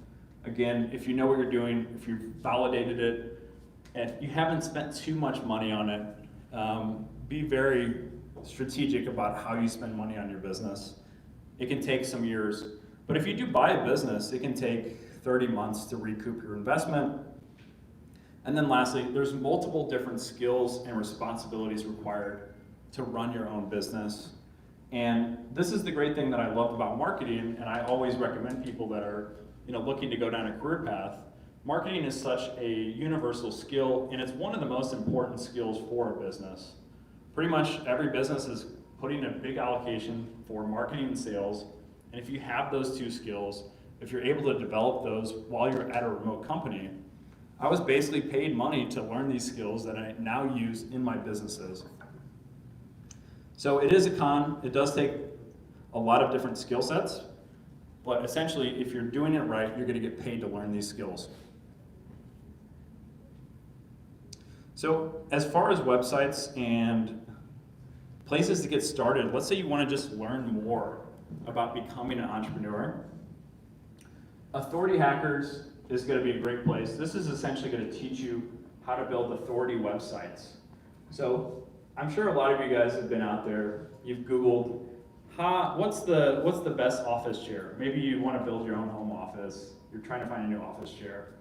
Again, if you know what you're doing, if you've validated it, and you haven't spent too much money on it, be very strategic about how you spend money on your business. It can take some years, but if you do buy a business, it can take 30 months to recoup your investment. And then lastly, there's multiple different skills and responsibilities required to run your own business. And this is the great thing that I love about marketing, and I always recommend people that are looking to go down a career path. Marketing is such a universal skill, and it's one of the most important skills for a business. Pretty much every business is putting a big allocation for marketing and sales, and if you have those two skills, if you're able to develop those while you're at a remote company, I was basically paid money to learn these skills that I now use in my businesses. So it is a con, it does take a lot of different skill sets, but essentially if you're doing it right, you're gonna get paid to learn these skills. So as far as websites and places to get started, let's say you wanna just learn more about becoming an entrepreneur. Authority Hackers is gonna be a great place. This is essentially gonna teach you how to build authority websites. So I'm sure a lot of you guys have been out there, you've Googled, what's the best office chair? Maybe you want to build your own home office, you're trying to find a new office chair.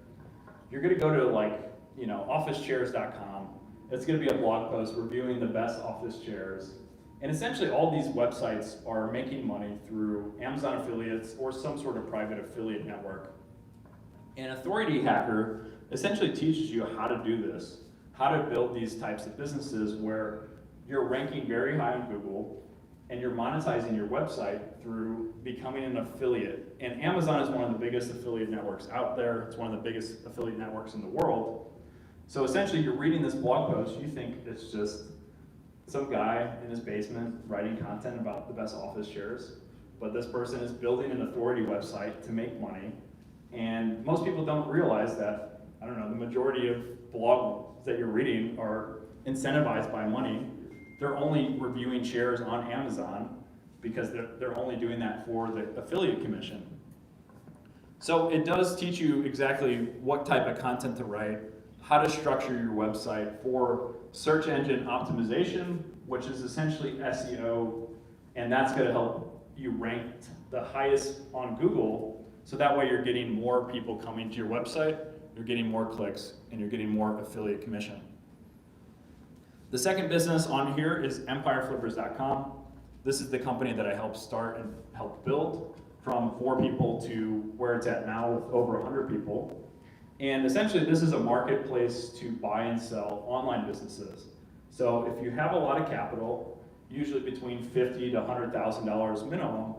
You're gonna go to officechairs.com, It's going to be a blog post reviewing the best office chairs. And essentially all these websites are making money through Amazon affiliates or some sort of private affiliate network. An authority hacker essentially teaches you how to do this, how to build these types of businesses where you're ranking very high on Google and you're monetizing your website through becoming an affiliate. And Amazon is one of the biggest affiliate networks out there. It's one of the biggest affiliate networks in the world. So essentially you're reading this blog post, you think it's just some guy in his basement writing content about the best office chairs, but this person is building an authority website to make money. And most people don't realize that, I don't know, the majority of blogs that you're reading are incentivized by money. They're only reviewing shares on Amazon because they're only doing that for the affiliate commission. So it does teach you exactly what type of content to write, how to structure your website for search engine optimization, which is essentially SEO, and that's going to help you rank the highest on Google, so that way you're getting more people coming to your website, you're getting more clicks, and you're getting more affiliate commission. The second business on here is empireflippers.com. This is the company that I helped start and helped build from 4 people to where it's at now with over 100 people. And essentially this is a marketplace to buy and sell online businesses. So if you have a lot of capital, usually between $50,000 to $100,000 minimum,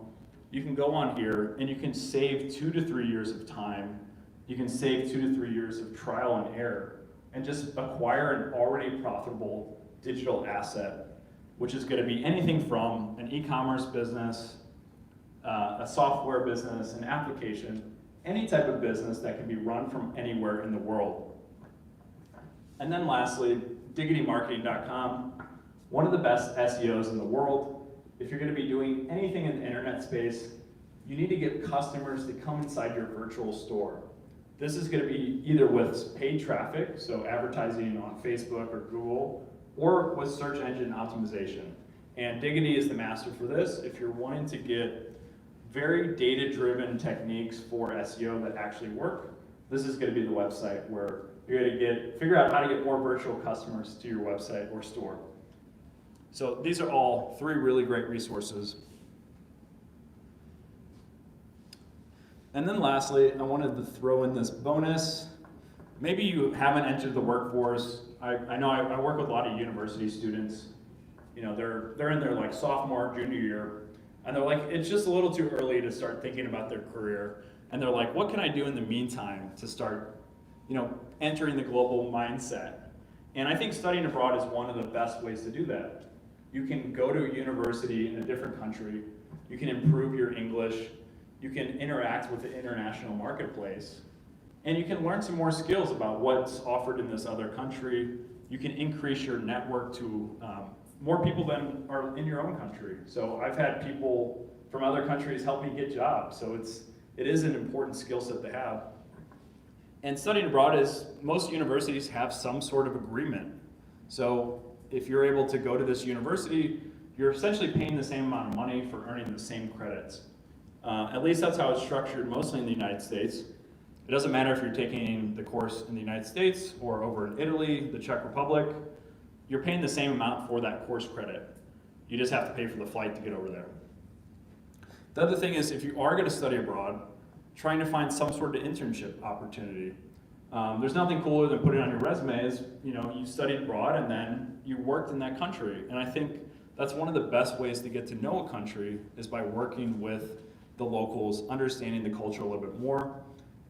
you can go on here and you can save 2 to 3 years of time. You can save 2 to 3 years of trial and error and just acquire an already profitable digital asset, which is going to be anything from an e-commerce business, a software business, an application, any type of business that can be run from anywhere in the world. And then lastly, diggitymarketing.com, one of the best SEOs in the world. If you're going to be doing anything in the internet space, you need to get customers to come inside your virtual store. This is going to be either with paid traffic, so advertising on Facebook or Google, or with search engine optimization. And Diggity is the master for this. If you're wanting to get very data-driven techniques for SEO that actually work, this is going to be the website where you're going to figure out how to get more virtual customers to your website or store. So these are all 3 really great resources. And then lastly, I wanted to throw in this bonus. Maybe you haven't entered the workforce. I know I work with a lot of university students. You know, they're in their like sophomore, junior year, and they're like, it's just a little too early to start thinking about their career. And they're like, what can I do in the meantime to start, you know, entering the global mindset? And I think studying abroad is one of the best ways to do that. You can go to a university in a different country, you can improve your English, you can interact with the international marketplace, and you can learn some more skills about what's offered in this other country. You can increase your network to more people than are in your own country. So I've had people from other countries help me get jobs, so it is an important skill set to have. And studying abroad is, most universities have some sort of agreement. So if you're able to go to this university, you're essentially paying the same amount of money for earning the same credits. At least that's how it's structured mostly in the United States. It doesn't matter if you're taking the course in the United States or over in Italy, the Czech Republic, you're paying the same amount for that course credit. You just have to pay for the flight to get over there. The other thing is, if you are going to study abroad, trying to find some sort of internship opportunity. There's nothing cooler than putting on your resume is, you know, you studied abroad and then you worked in that country. And I think that's one of the best ways to get to know a country is by working with the locals, understanding the culture a little bit more.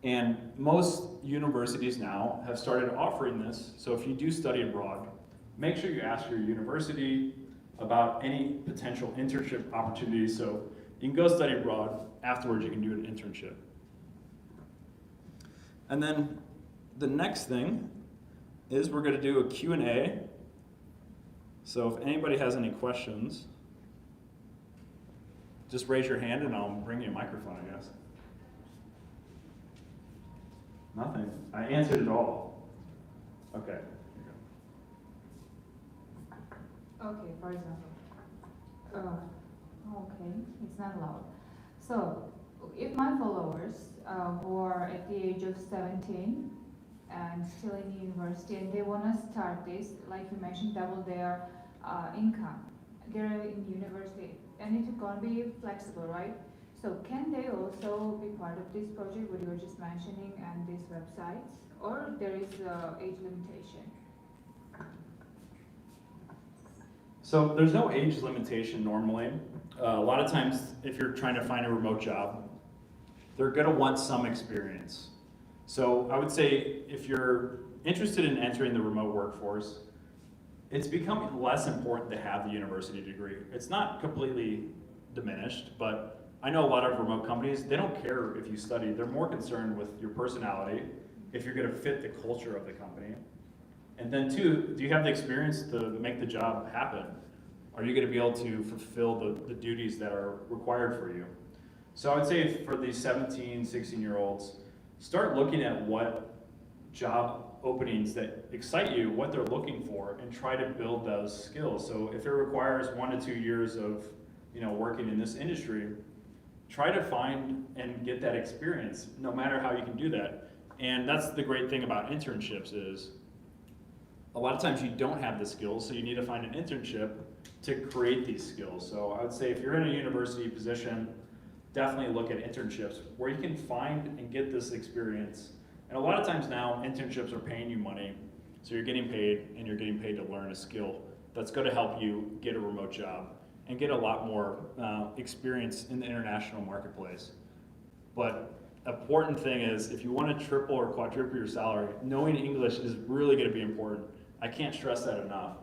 And most universities now have started offering this. So if you do study abroad, make sure you ask your university about any potential internship opportunities. So you can go study abroad, afterwards you can do an internship. And then the next thing is we're going to do a Q&A. So if anybody has any questions, just raise your hand and I'll bring you a microphone, I guess. Nothing. I answered it all. Okay. Okay, for example. Okay, it's not allowed. So, if my followers who are at the age of 17 and still in university, and they want to start this, like you mentioned, double their income. They're in university, and it can be flexible, right? So can they also be part of this project, what you were just mentioning, and these websites, or there is age limitation? So there's no age limitation normally. A lot of times, if you're trying to find a remote job, they're gonna want some experience. So I would say if you're interested in entering the remote workforce, it's becoming less important to have the university degree. It's not completely diminished, but I know a lot of remote companies, they don't care if you study. They're more concerned with your personality, if you're gonna fit the culture of the company. And then two, do you have the experience to make the job happen? Are you gonna be able to fulfill the duties that are required for you? So I would say for these 17, 16-year-olds, start looking at what job openings that excite you, what they're looking for, and try to build those skills. So if it requires 1 to 2 years of working in this industry, try to find and get that experience, no matter how you can do that. And that's the great thing about internships is, a lot of times you don't have the skills, so you need to find an internship to create these skills. So I would say if you're in a university position, definitely look at internships where you can find and get this experience. And a lot of times now, internships are paying you money, so you're getting paid, and you're getting paid to learn a skill that's going to help you get a remote job and get a lot more experience in the international marketplace. But important thing is, if you want to triple or quadruple your salary, knowing English is really going to be important. I can't stress that enough.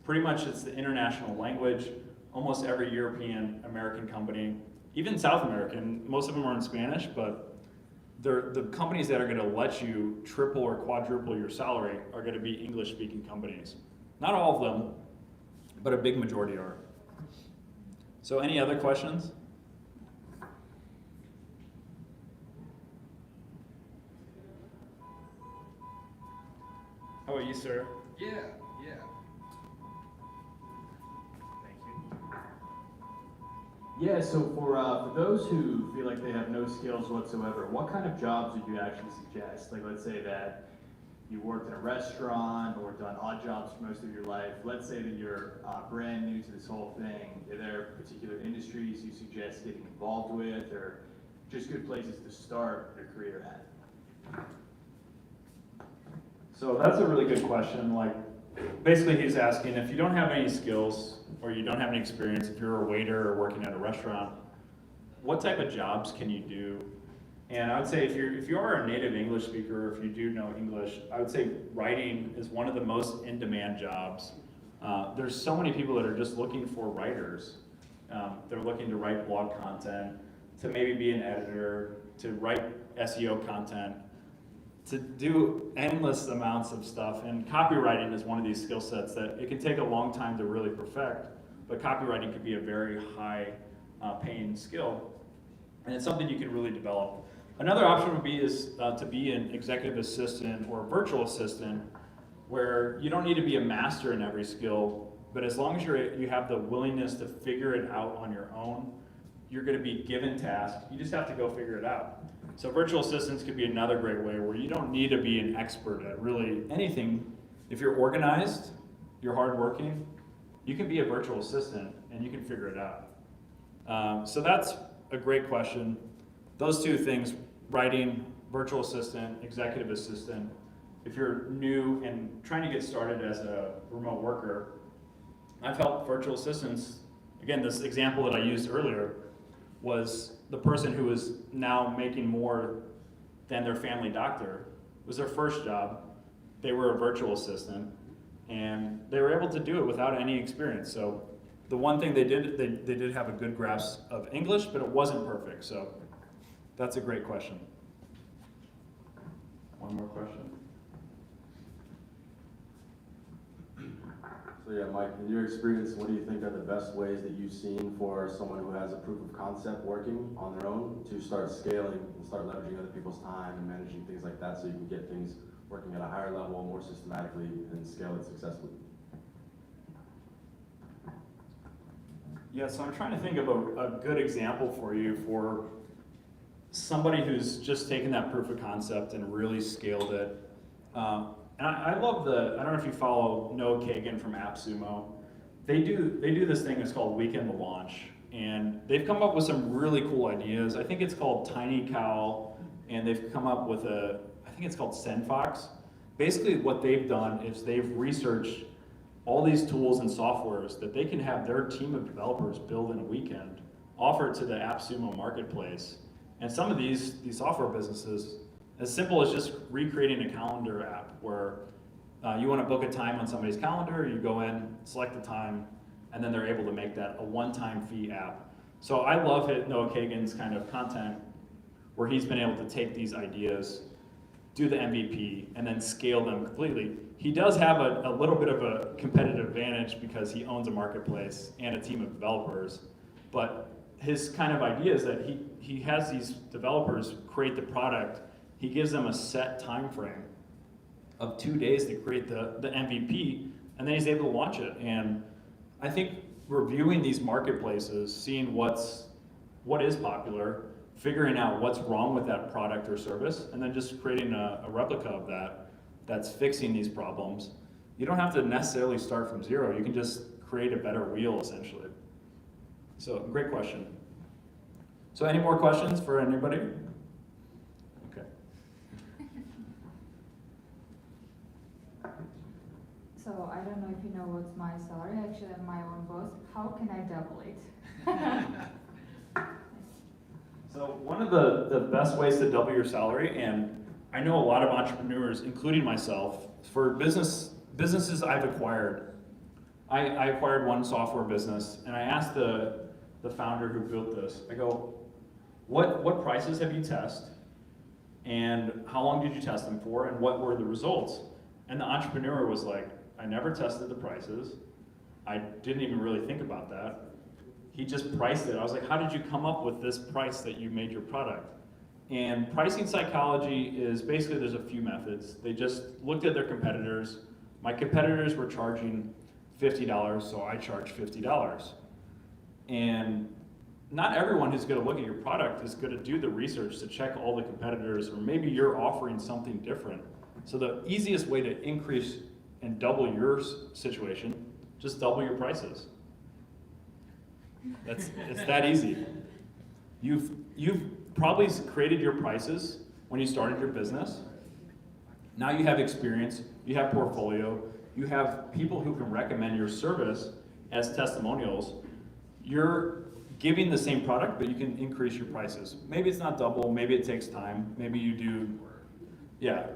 Pretty much it's the international language. Almost every European, American company, even South American, most of them are in Spanish, but the companies that are going to let you triple or quadruple your salary are going to be English-speaking companies. Not all of them, but a big majority are. So any other questions? How about you, sir? Yeah. Thank you. Yeah, so for those who feel like they have no skills whatsoever, what kind of jobs would you actually suggest? Like, let's say that you worked in a restaurant or done odd jobs for most of your life. Let's say that you're brand new to this whole thing. Are there particular industries you suggest getting involved with, or just good places to start your career at? So that's a really good question. Like, basically he's asking, if you don't have any skills or you don't have any experience, if you're a waiter or working at a restaurant, what type of jobs can you do? And I would say if you are a native English speaker, or if you do know English, I would say writing is one of the most in-demand jobs. There's so many people that are just looking for writers. They're looking to write blog content, to maybe be an editor, to write SEO content, to do endless amounts of stuff. And copywriting is one of these skill sets that it can take a long time to really perfect, but copywriting could be a very high paying skill. And it's something you can really develop. Another option would be to be an executive assistant or a virtual assistant, where you don't need to be a master in every skill, but as long as you have the willingness to figure it out on your own, you're going to be given tasks. You just have to go figure it out. So virtual assistants could be another great way where you don't need to be an expert at really anything. If you're organized, you're hardworking, you can be a virtual assistant and you can figure it out. So that's a great question. Those two things, writing, virtual assistant, executive assistant. If you're new and trying to get started as a remote worker, I've helped virtual assistants. Again, this example that I used earlier was the person who was now making more than their family doctor. It was their first job. They were a virtual assistant, and they were able to do it without any experience. So the one thing they did have a good grasp of English, but it wasn't perfect. So that's a great question. One more question. So yeah, Mike, in your experience, what do you think are the best ways that you've seen for someone who has a proof of concept working on their own to start scaling and start leveraging other people's time and managing things like that so you can get things working at a higher level, more systematically, and scale it successfully? Yeah, so I'm trying to think of a good example for you for somebody who's just taken that proof of concept and really scaled it. And I love I don't know if you follow Noah Kagan from AppSumo. They do this thing that's called Weekend to Launch, and they've come up with some really cool ideas. I think it's called Tiny Cow, and they've come up with I think it's called SendFox. Basically what they've done is they've researched all these tools and softwares that they can have their team of developers build in a weekend, offer it to the AppSumo marketplace. And some of these software businesses, as simple as just recreating a calendar app where you want to book a time on somebody's calendar, you go in, select the time, and then they're able to make that a one-time fee app. So I love Noah Kagan's kind of content where he's been able to take these ideas, do the MVP, and then scale them completely. He does have a little bit of a competitive advantage because he owns a marketplace and a team of developers, but his kind of idea is that he has these developers create the product, he gives them a set time frame of 2 days to create the MVP, and then he's able to launch it. And I think reviewing these marketplaces, seeing what is popular, figuring out what's wrong with that product or service, and then just creating a replica of that's fixing these problems. You don't have to necessarily start from zero. You can just create a better wheel, essentially. So, great question. So, any more questions for anybody? Okay. So I don't know if you know what's my salary. Actually, I'm my own boss. How can I double it? So one of the best ways to double your salary, and I know a lot of entrepreneurs, including myself, for businesses I've acquired. I acquired one software business, and I asked the founder who built this, I go, what prices have you tested? And how long did you test them for? And what were the results? And the entrepreneur was like, I never tested the prices. I didn't even really think about that. He just priced it. I was like, how did you come up with this price that you made your product? And pricing psychology is basically, there's a few methods. They just looked at their competitors. My competitors were charging $50, so I charged $50. And not everyone who's gonna look at your product is gonna do the research to check all the competitors, or maybe you're offering something different. So the easiest way to increase and double your situation, just double your prices. It's that easy. You've probably created your prices when you started your business. Now you have experience, you have portfolio, you have people who can recommend your service as testimonials. You're giving the same product, but you can increase your prices. Maybe it's not double, maybe it takes time, maybe you do, yeah.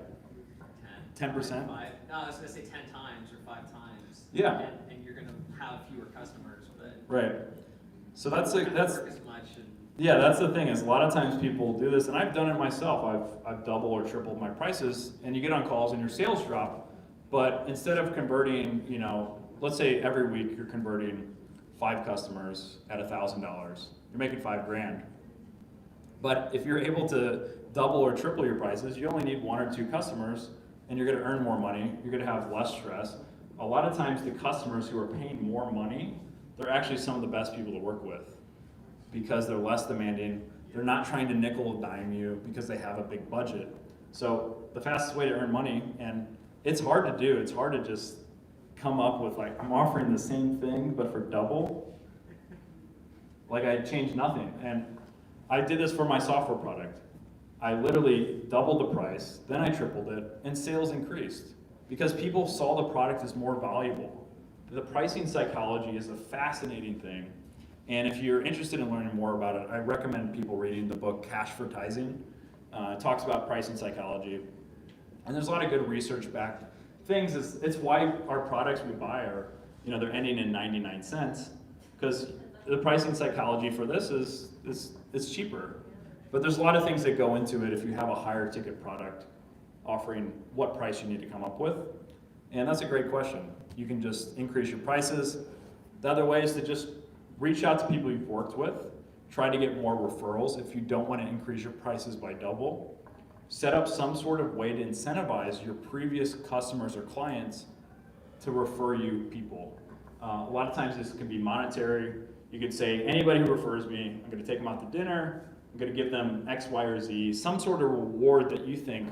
10%? No, I was going to say 10 times or 5 times. Yeah. And you're going to have fewer customers, but right. So that's work as much. Yeah, that's the thing, is a lot of times people do this, and I've done it myself. I've doubled or tripled my prices, and you get on calls and your sales drop, but instead of converting, let's say every week you're converting 5 customers at $1,000, you're making $5,000. But if you're able to double or triple your prices, you only need 1 or 2 customers, and you're gonna earn more money, you're gonna have less stress. A lot of times the customers who are paying more money, they're actually some of the best people to work with because they're less demanding. They're not trying to nickel and dime you because they have a big budget. So the fastest way to earn money, and it's hard to do, it's hard to just come up with like, I'm offering the same thing but for double. Like I changed nothing. And I did this for my software product. I literally doubled the price, then I tripled it, and sales increased because people saw the product as more valuable. The pricing psychology is a fascinating thing. And if you're interested in learning more about it, I recommend people reading the book Cashvertising. It talks about pricing psychology. And there's a lot of good research-backed things. It's why our products we buy are, they're ending in 99 cents, because the pricing psychology for this is cheaper. But there's a lot of things that go into it if you have a higher ticket product offering what price you need to come up with. And that's a great question. You can just increase your prices. The other way is to just reach out to people you've worked with, try to get more referrals if you don't want to increase your prices by double. Set up some sort of way to incentivize your previous customers or clients to refer you people. A lot of times this can be monetary. You could say, anybody who refers me, I'm going to take them out to dinner, I'm going to give them X, Y, or Z, some sort of reward that you think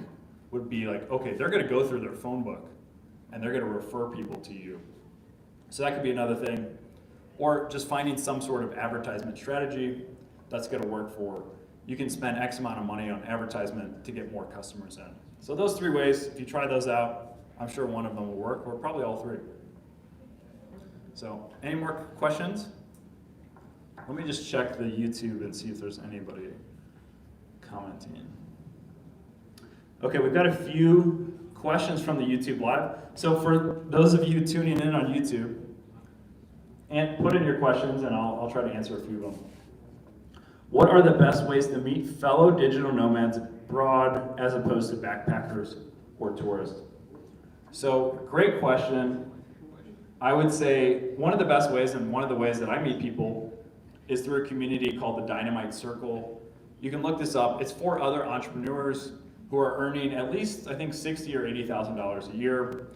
would be like, okay, they're gonna go through their phone book and they're gonna refer people to you. So that could be another thing. Or just finding some sort of advertisement strategy that's gonna work for, you can spend X amount of money on advertisement to get more customers in. So those 3 ways, if you try those out, I'm sure one of them will work, or probably all 3. So, any more questions? Let me just check the YouTube and see if there's anybody commenting. Okay, we've got a few questions from the YouTube Live. So for those of you tuning in on YouTube, and put in your questions and I'll try to answer a few of them. What are the best ways to meet fellow digital nomads abroad as opposed to backpackers or tourists? So, great question. I would say one of the best ways and one of the ways that I meet people is through a community called the Dynamite Circle. You can look this up. It's for other entrepreneurs who are earning at least, I think, $60,000 or $80,000 a year.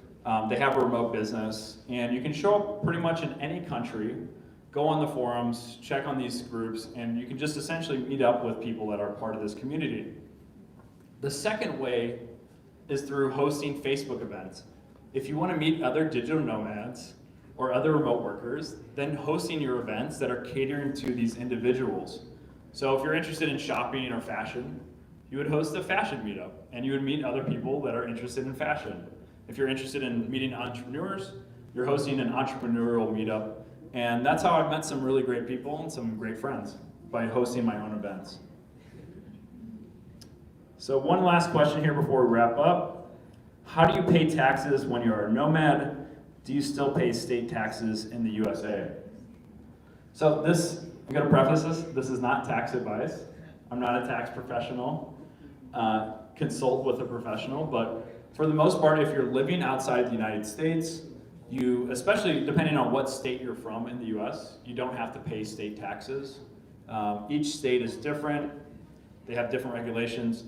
They have a remote business, and you can show up pretty much in any country, go on the forums, check on these groups, and you can just essentially meet up with people that are part of this community. The second way is through hosting Facebook events. If you want to meet other digital nomads or other remote workers, then hosting your events that are catering to these individuals. So if you're interested in shopping or fashion, you would host a fashion meetup, and you would meet other people that are interested in fashion. If you're interested in meeting entrepreneurs, you're hosting an entrepreneurial meetup. And that's how I've met some really great people and some great friends, by hosting my own events. So one last question here before we wrap up. How do you pay taxes when you're a nomad? Do you still pay state taxes in the USA? So this, I'm gonna preface this is not tax advice. I'm not a tax professional. Consult with a professional, but for the most part, if you're living outside the United States, you, especially depending on what state you're from in the US, you don't have to pay state taxes. Each state is different. They have different regulations,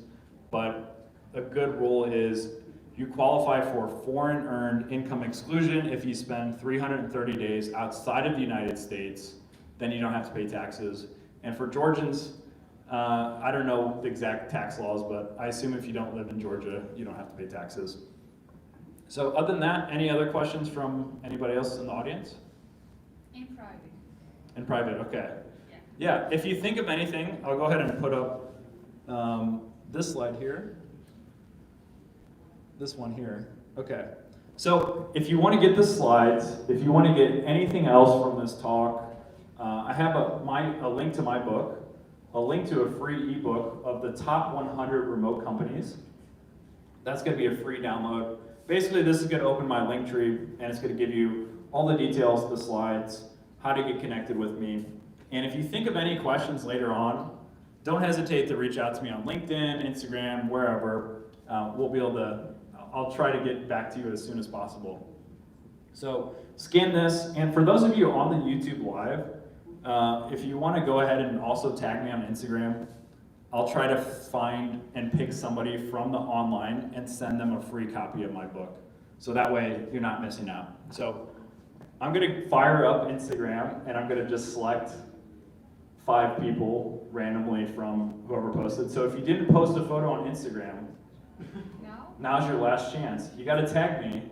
but a good rule is you qualify for foreign earned income exclusion if you spend 330 days outside of the United States, then you don't have to pay taxes. And for Georgians, I don't know the exact tax laws, but I assume if you don't live in Georgia, you don't have to pay taxes. So other than that, any other questions from anybody else in the audience? In private. In private, okay. Yeah. Yeah, if you think of anything, I'll go ahead and put up this slide here. This one here. Okay. So if you want to get the slides, if you want to get anything else from this talk, I have a link to my book, a link to a free ebook of the top 100 remote companies. That's going to be a free download. Basically, this is going to open my link tree, and it's going to give you all the details, the slides, how to get connected with me. And if you think of any questions later on, don't hesitate to reach out to me on LinkedIn, Instagram, wherever. We'll be able to, I'll try to get back to you as soon as possible. So scan this, and for those of you on the YouTube Live, if you want to go ahead and also tag me on Instagram, I'll try to find and pick somebody from the online and send them a free copy of my book. So that way you're not missing out. So I'm gonna fire up Instagram and I'm gonna just select 5 people randomly from whoever posted. So if you didn't post a photo on Instagram, now's your last chance. You gotta tag me,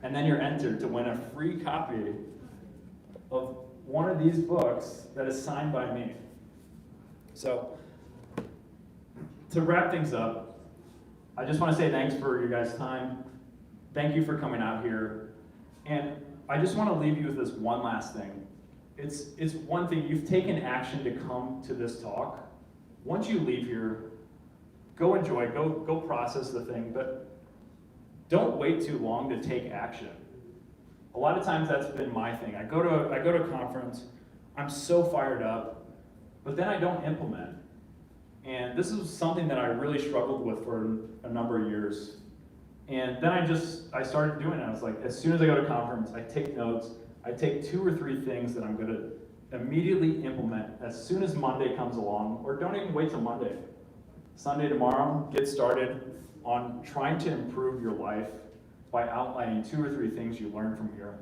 and then you're entered to win a free copy of one of these books that is signed by me. So, to wrap things up, I just want to say thanks for your guys' time. Thank you for coming out here. And I just want to leave you with this one last thing. It's one thing, you've taken action to come to this talk. Once you leave here, go enjoy, go process the thing, but don't wait too long to take action. A lot of times that's been my thing. I go to a conference, I'm so fired up, but then I don't implement. And this is something that I really struggled with for a number of years. And then I started doing it. I was like, as soon as I go to a conference, I take notes, I take 2 or 3 things that I'm gonna immediately implement as soon as Monday comes along, or don't even wait till Monday. Sunday tomorrow, get started on trying to improve your life by outlining 2 or 3 things you learned from here.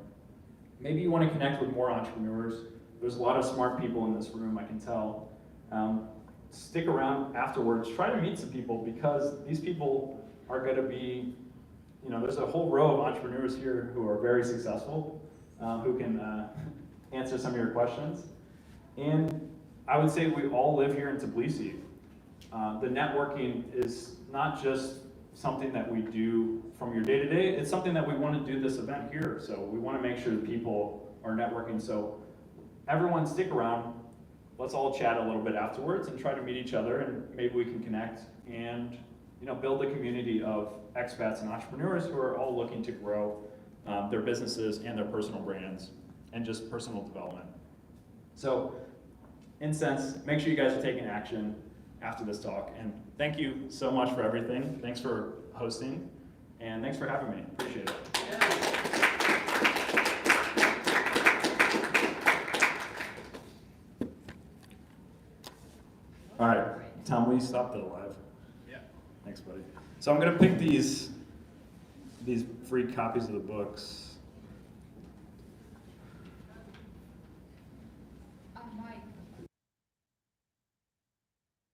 Maybe you want to connect with more entrepreneurs. There's a lot of smart people in this room, I can tell. stick around afterwards. Try to meet some people, because these people are going to be, there's a whole row of entrepreneurs here who are very successful, who can answer some of your questions. And I would say we all live here in Tbilisi. The networking is not just something that we do from your day-to-day, it's something that we want to do this event here. So we want to make sure that people are networking. So everyone stick around. Let's all chat a little bit afterwards and try to meet each other, and maybe we can connect and build a community of expats and entrepreneurs who are all looking to grow their businesses and their personal brands and just personal development. So in sense, make sure you guys are taking action after this talk. And thank you so much for everything. Thanks for hosting, and thanks for having me. Appreciate it. All right, Tom, will you stop the live? Yeah. Thanks, buddy. So I'm gonna pick these free copies of the books.